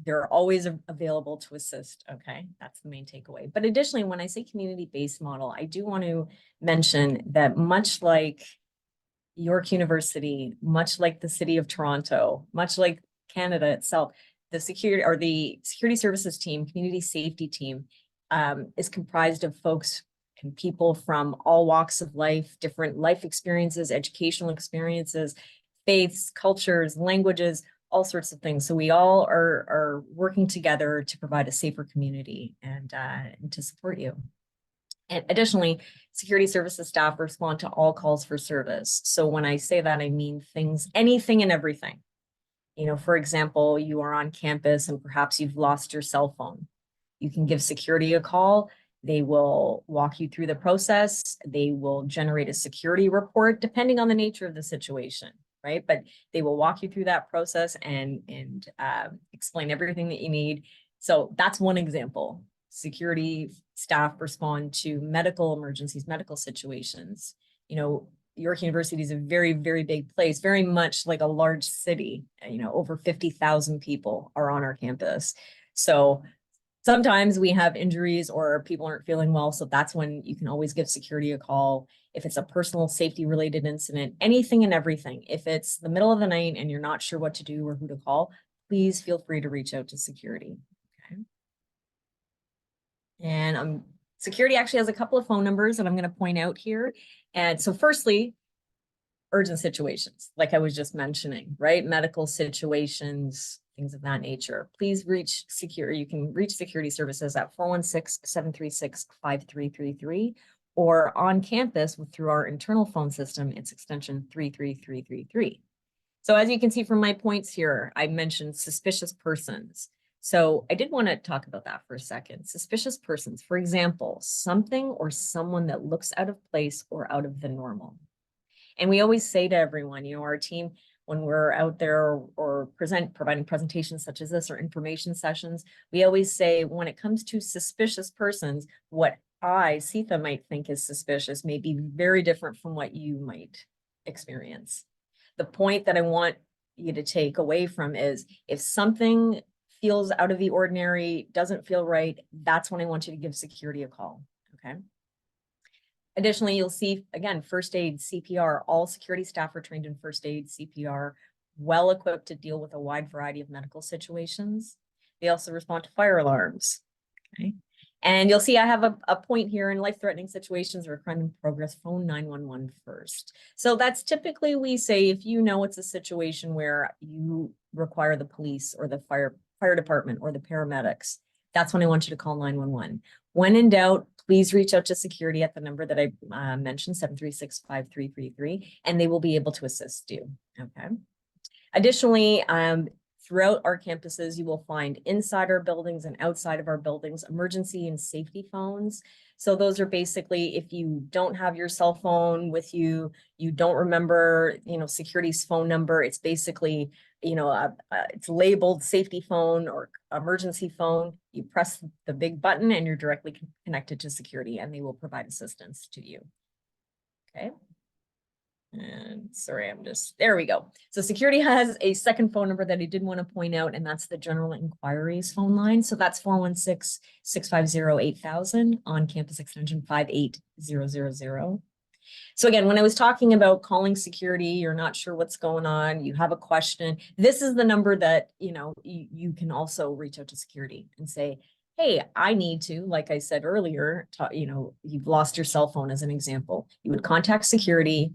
They're always available to assist. Okay, that's the main takeaway. But additionally, when I say community-based model, I do want to mention that much like York University, much like the City of Toronto, much like Canada itself, the security services team, community safety team, is comprised of folks and people from all walks of life, different life experiences, educational experiences, faiths, cultures, languages, all sorts of things. So we all are working together to provide a safer community and to support you. And additionally, security services staff respond to all calls for service. So when I say that, I mean anything and everything. For example, you are on campus and perhaps you've lost your cell phone. You can give security a call. They will walk you through the process. They will generate a security report depending on the nature of the situation, right? But they will walk you through that process and explain everything that you need. So that's one example. Security staff respond to medical emergencies, medical situations. York University is a very, very big place, very much like a large city. Over 50,000 people are on our campus. So sometimes we have injuries or people aren't feeling well. So that's when you can always give security a call. If it's a personal safety related incident, anything and everything. If it's the middle of the night and you're not sure what to do or who to call, please feel free to reach out to security. Okay. And security actually has a couple of phone numbers that I'm going to point out here. And so firstly, urgent situations, like I was just mentioning, right? Medical situations, things of that nature. Please reach security. You can reach security services at 416-736-5333 or on campus through our internal phone system, it's extension 33333. So as you can see from my points here, I mentioned suspicious persons. So I did want to talk about that for a second. Suspicious persons, for example, something or someone that looks out of place or out of the normal. And we always say to everyone, our team, when we're out there or providing presentations such as this or information sessions, we always say when it comes to suspicious persons, what Sita, might think is suspicious may be very different from what you might experience. The point that I want you to take away from is if something feels out of the ordinary, doesn't feel right, that's when I want you to give security a call, okay? Additionally, you'll see, again, first aid, CPR, all security staff are trained in first aid, CPR, well equipped to deal with a wide variety of medical situations. They also respond to fire alarms, okay? And you'll see I have a point here in life-threatening situations or crime in progress, phone 911 first. So that's typically, we say, if you know it's a situation where you require the police or the fire department or the paramedics, that's when I want you to call 911. When in doubt, please reach out to security at the number that I mentioned, 736-5333, and they will be able to assist you, okay? Additionally, throughout our campuses, you will find inside our buildings and outside of our buildings, emergency and safety phones. So those are basically, if you don't have your cell phone with you, you don't remember, security's phone number, it's basically, it's labeled safety phone or emergency phone. You press the big button and you're directly connected to security and they will provide assistance to you. Okay. And sorry, there we go. So security has a second phone number that I did want to point out, and that's the general inquiries phone line. So that's 416-650-8000 on campus extension 58000. So again, when I was talking about calling security, you're not sure what's going on, you have a question, this is the number that, you can also reach out to security and say, hey, I need to, like I said earlier, you've lost your cell phone as an example. You would contact security.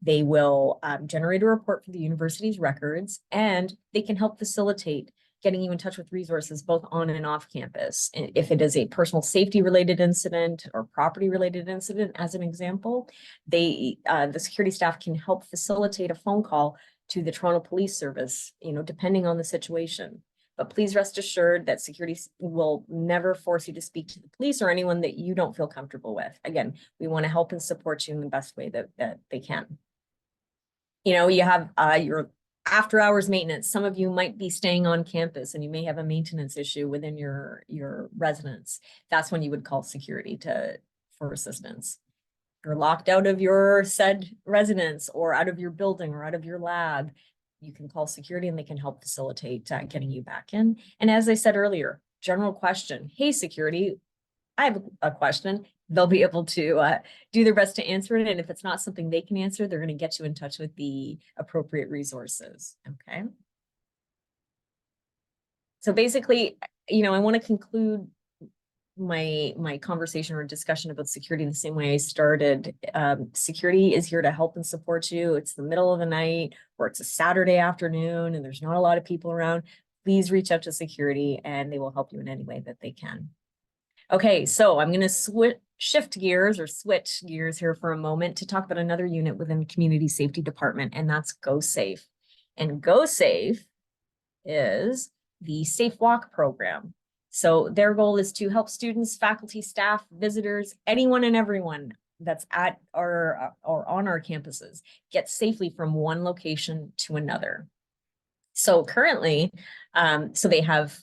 They will generate a report for the university's records, and they can help facilitate getting you in touch with resources both on and off campus. And if it is a personal safety related incident or property related incident, as an example, the security staff can help facilitate a phone call to the Toronto Police Service, depending on the situation. But please rest assured that security will never force you to speak to the police or anyone that you don't feel comfortable with. Again, we want to help and support you in the best way that they can. You have your after hours maintenance. Some of you might be staying on campus and you may have a maintenance issue within your residence. That's when you would call security for assistance. If you're locked out of your said residence or out of your building or out of your lab, you can call security and they can help facilitate getting you back in. And as I said earlier, general question, hey, security, I have a question. They'll be able to do their best to answer it. And if it's not something they can answer, they're going to get you in touch with the appropriate resources. Okay. So basically, I want to conclude my conversation or discussion about security in the same way I started. Security is here to help and support you. It's the middle of the night or it's a Saturday afternoon and there's not a lot of people around. Please reach out to security and they will help you in any way that they can. Okay, so I'm going to switch gears here for a moment to talk about another unit within the Community Safety Department, and that's GoSafe. And GoSafe is the Safe Walk program. So their goal is to help students, faculty, staff, visitors, anyone and everyone that's at or on our campuses get safely from one location to another. So currently, so they have,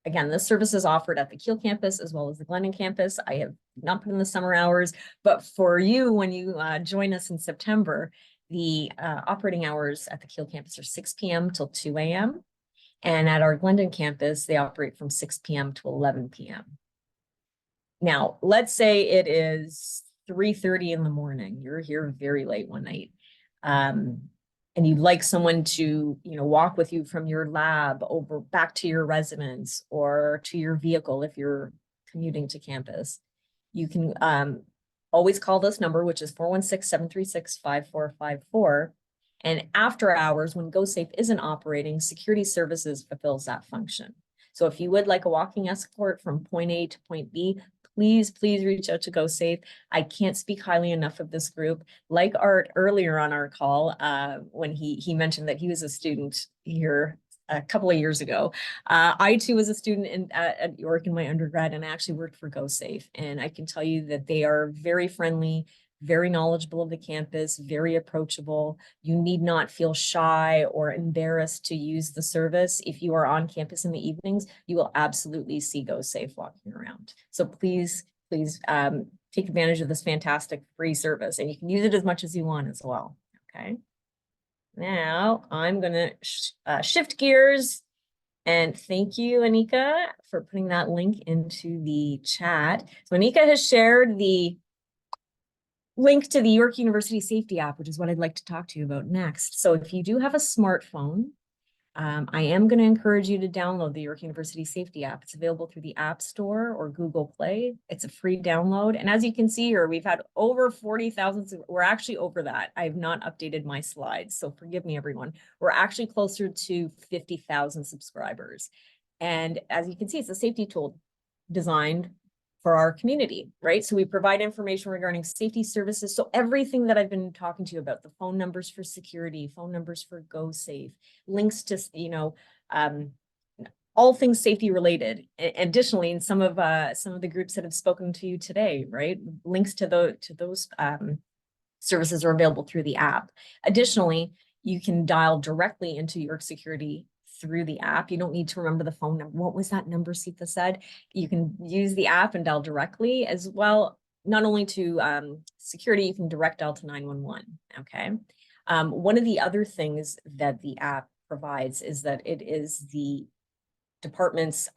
again, this service is offered at the Kiel campus as well as the Glendon campus. I have not put in the summer hours, but for you, when you join us in September, the operating hours at the Kiel campus are 6 p.m. till 2 a.m. And at our Glendon campus, they operate from 6 p.m. to 11 p.m. Now, let's say it is 3:30 in the morning. You're here very late one night. And you'd like someone to, walk with you from your lab over back to your residence or to your vehicle if you're commuting to campus. You can always call this number, which is 416-736-5454. And after hours, when GoSafe isn't operating, Security Services fulfills that function. So if you would like a walking escort from point A to point B, please reach out to GoSafe. I can't speak highly enough of this group. Like Art earlier on our call, when he mentioned that he was a student here a couple of years ago. I too was a student at York in my undergrad, and I actually worked for GoSafe. And I can tell you that they are very friendly, very knowledgeable of the campus, very approachable. You need not feel shy or embarrassed to use the service. If you are on campus in the evenings, you will absolutely see GoSafe walking around. So please take advantage of this fantastic free service, and you can use it as much as you want as well. Okay. Now I'm gonna shift gears, and thank you, Anika, for putting that link into the chat. So Anika has shared the link to the York University Safety app, which is what I'd like to talk to you about next. So if you do have a smartphone, I am going to encourage you to download the York University Safety app. It's available through the App Store or Google Play. It's a free download. And as you can see here, we've had over 40,000. We're actually over that. I have not updated my slides, so forgive me, everyone. We're actually closer to 50,000 subscribers. And as you can see, it's a safety tool designed for our community, right? So we provide information regarding safety services. So everything that I've been talking to you about, the phone numbers for security, phone numbers for GoSafe, links to, all things safety related. Additionally, in some of the groups that have spoken to you today, right? Links to those services are available through the app. Additionally, you can dial directly into York Security through the app. You don't need to remember the phone number. What was that number Sita said? You can use the app and dial directly as well. Not only to security, you can direct dial to 911, okay? One of the other things that the app provides is that it is the department's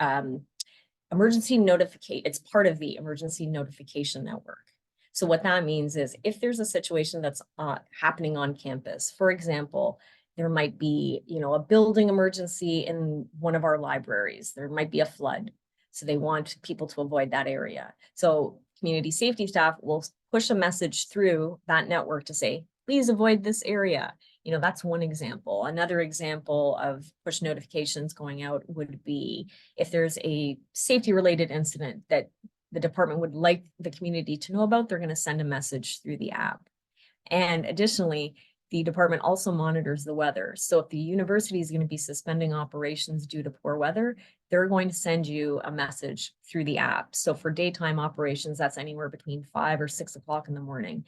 emergency notification. It's part of the emergency notification network. So what that means is if there's a situation that's happening on campus, for example, there might be, a building emergency in one of our libraries. There might be a flood. So they want people to avoid that area. So community safety staff will push a message through that network to say, please avoid this area. That's one example. Another example of push notifications going out would be if there's a safety related incident that the department would like the community to know about, they're going to send a message through the app. And additionally, the department also monitors the weather. So if the university is going to be suspending operations due to poor weather, they're going to send you a message through the app. So for daytime operations, that's anywhere between 5 or 6 o'clock in the morning,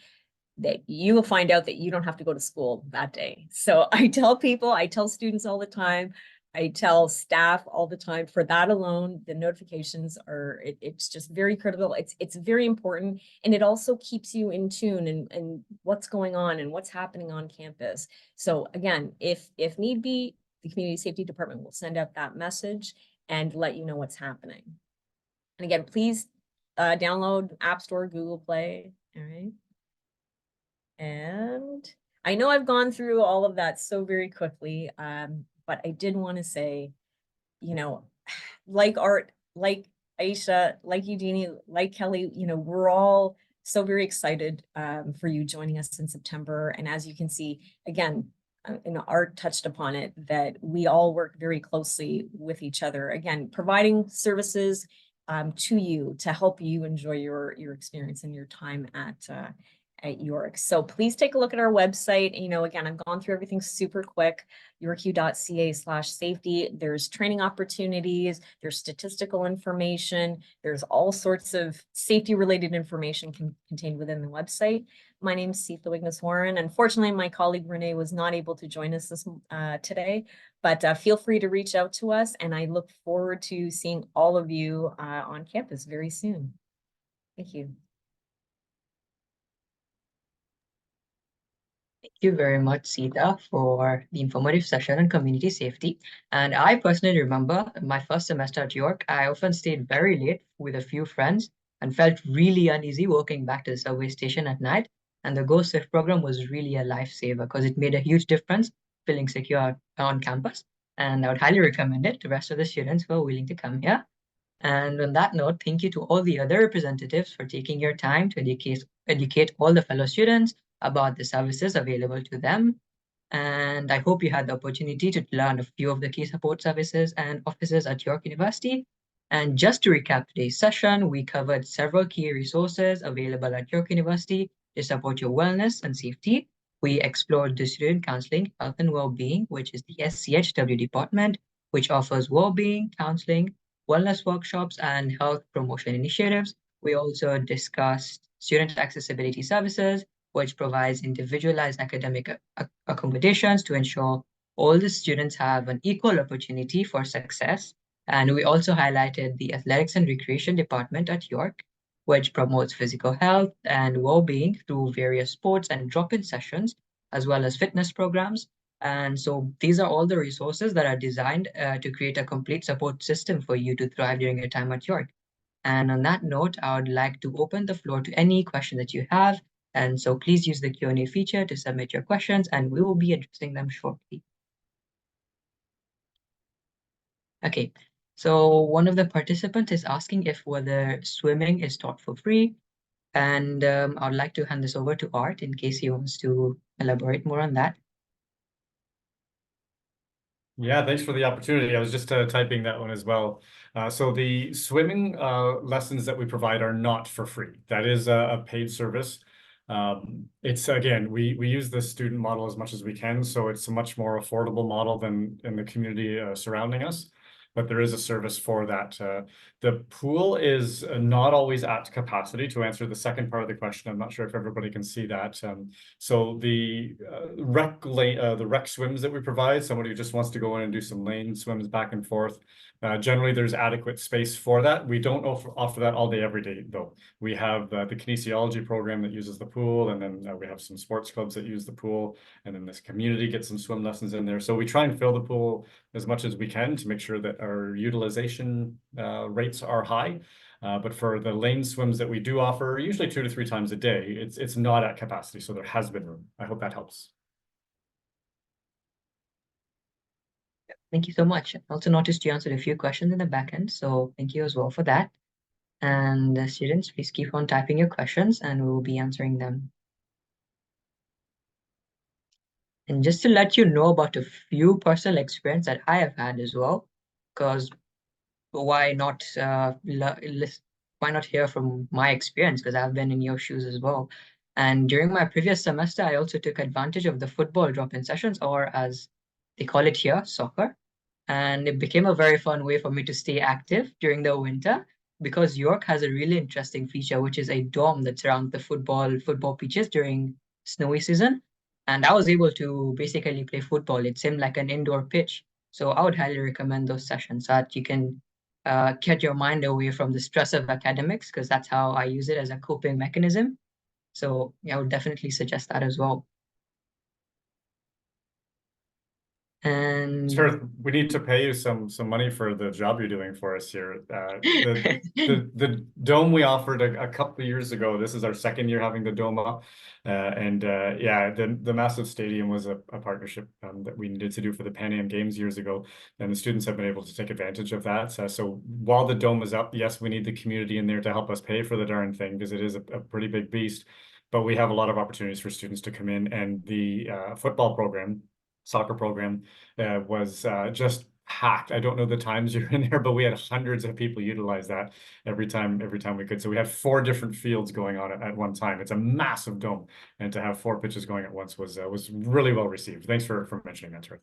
that you will find out that you don't have to go to school that day. So I tell students all the time, I tell staff all the time, for that alone, the notifications are, it's just very critical. It's very important. And it also keeps you in tune and what's going on and what's happening on campus. So again, if need be, the community safety department will send out that message and let you know what's happening. And again, please download App Store, Google Play, all right? And I know I've gone through all of that so very quickly, but I did want to say, like Art, like Aisha, like Eugenie, like Kelly, we're all so very excited for you joining us in September. And as you can see, again, Art touched upon it, that we all work very closely with each other, again, providing services to you to help you enjoy your experience and your time at York. So please take a look at our website. Again, I've gone through everything super quick, yorku.ca/safety. There's training opportunities, there's statistical information, there's all sorts of safety related information contained within the website. My name is Sita Wignes-Warren. Unfortunately, my colleague Renee was not able to join us today, but feel free to reach out to us, and I look forward to seeing all of you on campus very soon. Thank you. Thank you very much, Sita, for the informative session on community safety. And I personally remember my first semester at York, I often stayed very late with a few friends and felt really uneasy walking back to the subway station at night. And the Go Safe program was really a lifesaver because it made a huge difference feeling secure on campus. And I would highly recommend it to the rest of the students who are willing to come here. And on that note, thank you to all the other representatives for taking your time to educate all the fellow students about the services available to them. And I hope you had the opportunity to learn a few of the key support services and offices at York University. And just to recap today's session, we covered several key resources available at York University to support your wellness and safety. We explored the Student Counseling, Health and Wellbeing, which is the SCHW department, which offers wellbeing, counseling, wellness workshops, and health promotion initiatives. We also discussed student accessibility services, which provides individualized academic accommodations to ensure all the students have an equal opportunity for success. And we also highlighted the Athletics and Recreation Department at York, which promotes physical health and well-being through various sports and drop-in sessions as well as fitness programs. And so these are all the resources that are designed to create a complete support system for you to thrive during your time at York. And on that note, I would like to open the floor to any question that you have. And so please use the Q&A feature to submit your questions, and we will be addressing them shortly. Okay, so one of the participants is asking if whether swimming is taught for free. And I would like to hand this over to Art in case he wants to elaborate more on that. Yeah, thanks for the opportunity. I was just typing that one as well. So the swimming lessons that we provide are not for free. That is a paid service. It's again, we use the student model as much as we can, so it's a much more affordable model than in the community surrounding us. But there is a service for that. The pool is not always at capacity. To answer the second part of the question, I'm not sure if everybody can see that. So the rec swims that we provide, somebody who just wants to go in and do some lane swims back and forth, generally there's adequate space for that. We don't offer that all day, every day, though. We have the kinesiology program that uses the pool, and then we have some sports clubs that use the pool, and then this community gets some swim lessons in there. So we try and fill the pool as much as we can to make sure that our utilization rates are high. But for the lane swims that we do offer, usually 2 to 3 times a day, it's not at capacity, so there has been room. I hope that helps. Thank you so much. I also noticed you answered a few questions in the back end, so thank you as well for that. And students, please keep on typing your questions and we will be answering them. And just to let you know about a few personal experience that I have had as well, because why not hear from my experience, because I've been in your shoes as well. And during my previous semester, I also took advantage of the football drop-in sessions, or as they call it here, soccer. And it became a very fun way for me to stay active during the winter, because York has a really interesting feature, which is a dome that surrounds the football pitches during snowy season. And I was able to basically play football. It seemed like an indoor pitch. So I would highly recommend those sessions so that you can get your mind away from the stress of academics, because that's how I use it as a coping mechanism. So yeah, I would definitely suggest that as well. And Sure, we need to pay you some money for the job you're doing for us here. The dome we offered a couple of years ago. This is our second year having the dome up, yeah, the massive stadium was a partnership that we needed to do for the Pan Am Games years ago, and the students have been able to take advantage of that. So while the dome is up, yes, we need the community in there to help us pay for the darn thing, because it is a pretty big beast. But we have a lot of opportunities for students to come in, and the football program, soccer program was just packed. I don't know the times you're in there, but we had hundreds of people utilize that every time we could. So we had 4 different fields going on at one time. It's a massive dome, and to have 4 pitches going at once was really well received. Thanks for mentioning that, Tirth.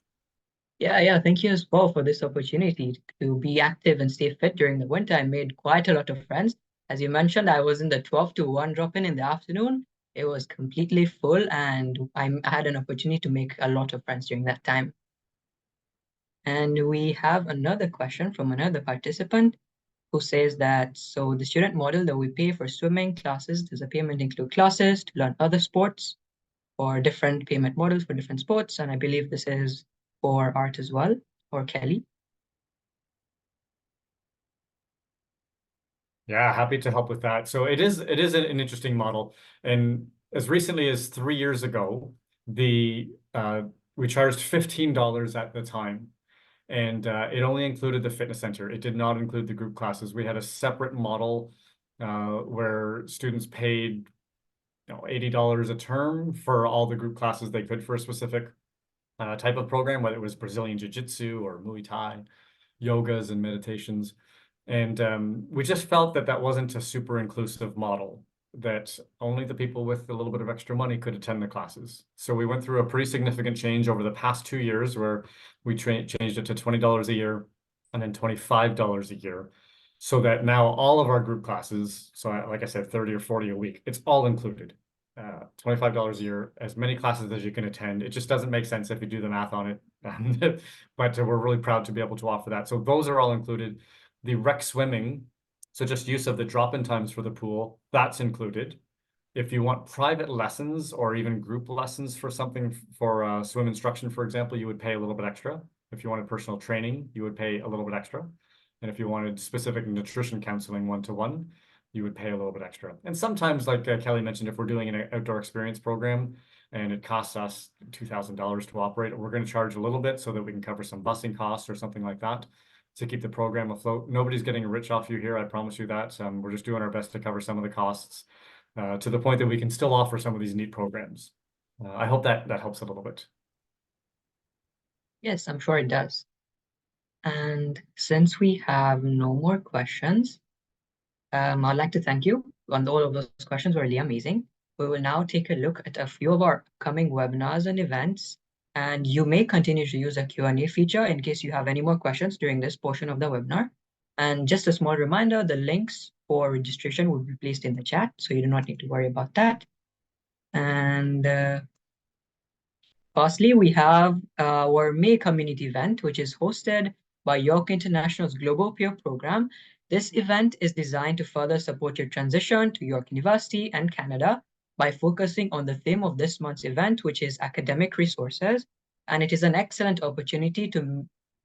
Yeah, thank you as well for this opportunity to be active and stay fit during the winter. I made quite a lot of friends. As you mentioned, I was in the 12 to 1 drop-in in the afternoon. It was completely full, and I had an opportunity to make a lot of friends during that time. And we have another question from another participant who says that, so the student model that we pay for swimming classes, does the payment include classes to learn other sports, or different payment models for different sports? And I believe this is for Art as well, or Kelly. Yeah, happy to help with that. So it is an interesting model, and as recently as 3 years ago, we charged $15 at the time, and it only included the fitness center. It did not include the group classes. We had a separate model where students paid $80 a term for all the group classes they could for a specific type of program, whether it was Brazilian Jiu-Jitsu or Muay Thai, yogas and meditations. And we just felt that that wasn't a super inclusive model, that only the people with a little bit of extra money could attend the classes. So we went through a pretty significant change over the past 2 years, where we changed it to $20 a year and then $25 a year, so that now all of our group classes, so like I said, 30 or 40 a week, it's all included. $25 a year, as many classes as you can attend. It just doesn't make sense if you do the math on it, but we're really proud to be able to offer that. So those are all included. The rec swimming, so just use of the drop-in times for the pool, that's included. If you want private lessons or even group lessons for something for swim instruction, for example, you would pay a little bit extra. If you wanted personal training, you would pay a little bit extra. And if you wanted specific nutrition counseling one-to-one, you would pay a little bit extra. And sometimes, like Kelly mentioned, if we're doing an outdoor experience program and it costs us $2,000 to operate, we're going to charge a little bit so that we can cover some busing costs or something like that to keep the program afloat. Nobody's getting rich off you here, I promise you that. We're just doing our best to cover some of the costs to the point that we can still offer some of these neat programs. I hope that helps a little bit. Yes, I'm sure it does. And since we have no more questions, I'd like to thank you. And all of those questions were really amazing. We will now take a look at a few of our upcoming webinars and events. And you may continue to use a Q&A feature in case you have any more questions during this portion of the webinar. And just a small reminder, the links for registration will be placed in the chat, so you do not need to worry about that. And firstly, we have our May community event, which is hosted by York International's Global Peer Program. This event is designed to further support your transition to York University and Canada by focusing on the theme of this month's event, which is academic resources. And it is an excellent opportunity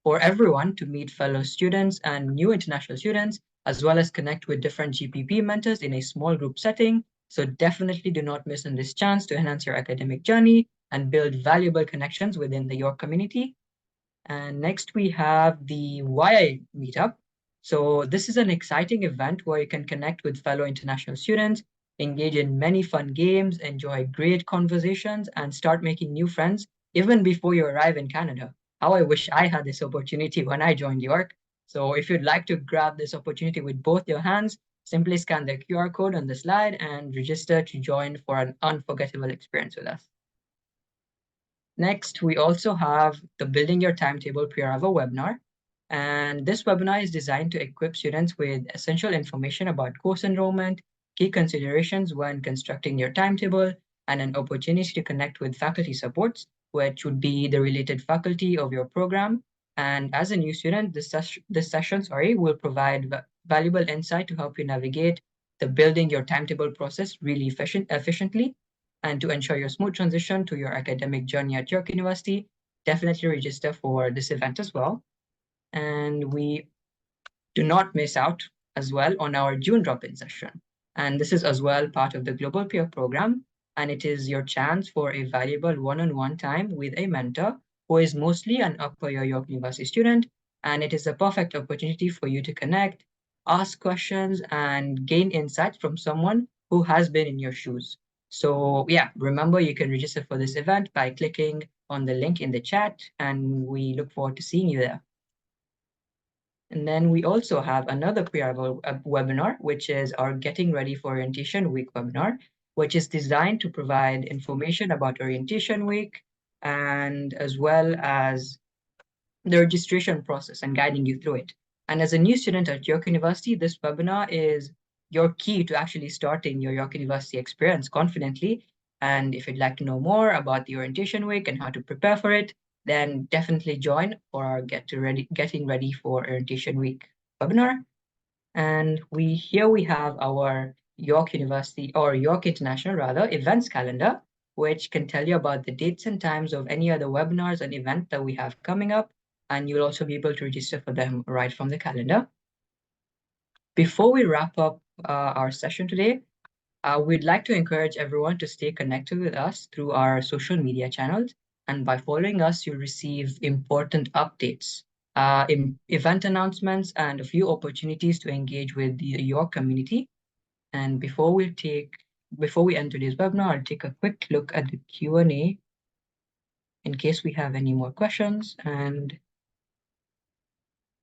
for everyone to meet fellow students and new international students, as well as connect with different GPP mentors in a small group setting. So definitely do not miss on this chance to enhance your academic journey and build valuable connections within the York community. And next we have the YI meetup. So this is an exciting event where you can connect with fellow international students, engage in many fun games, enjoy great conversations, and start making new friends even before you arrive in Canada. How I wish I had this opportunity when I joined York. So if you'd like to grab this opportunity with both your hands, simply scan the QR code on the slide and register to join for an unforgettable experience with us. Next, we also have the Building Your Timetable pre-arrival webinar. And this webinar is designed to equip students with essential information about course enrollment, key considerations when constructing your timetable, and an opportunity to connect with faculty supports, which would be the related faculty of your program. And as a new student, this session will provide valuable insight to help you navigate the building your timetable process really efficiently. And to ensure your smooth transition to your academic journey at York University, definitely register for this event as well. And we do not miss out as well on our June drop-in session. And this is as well part of the Global Peer Program. And it is your chance for a valuable one-on-one time with a mentor who is mostly an upper year York University student. And it is a perfect opportunity for you to connect, ask questions, and gain insights from someone who has been in your shoes. So yeah, remember you can register for this event by clicking on the link in the chat, and we look forward to seeing you there. And then we also have another pre-arrival webinar, which is our Getting Ready for Orientation Week webinar, which is designed to provide information about Orientation Week and as well as the registration process and guiding you through it. And as a new student at York University, this webinar is your key to actually starting your York University experience confidently. And if you'd like to know more about the Orientation Week and how to prepare for it, then definitely join for our Getting Ready for Orientation Week webinar. And here we have our York University, or York International rather, events calendar, which can tell you about the dates and times of any other webinars and events that we have coming up. And you'll also be able to register for them right from the calendar. Before we wrap up our session today, we'd like to encourage everyone to stay connected with us through our social media channels. And by following us, you'll receive important updates, event announcements, and a few opportunities to engage with the York community. And before we end today's webinar, I'll take a quick look at the Q&A in case we have any more questions. And it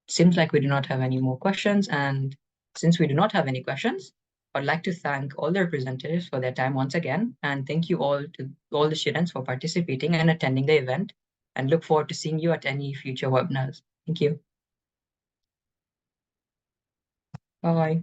seems like we do not have any more questions. And since we do not have any questions, I'd like to thank all the representatives for their time once again, and thank you all to all the students for participating and attending the event, and look forward to seeing you at any future webinars. Thank you. Bye.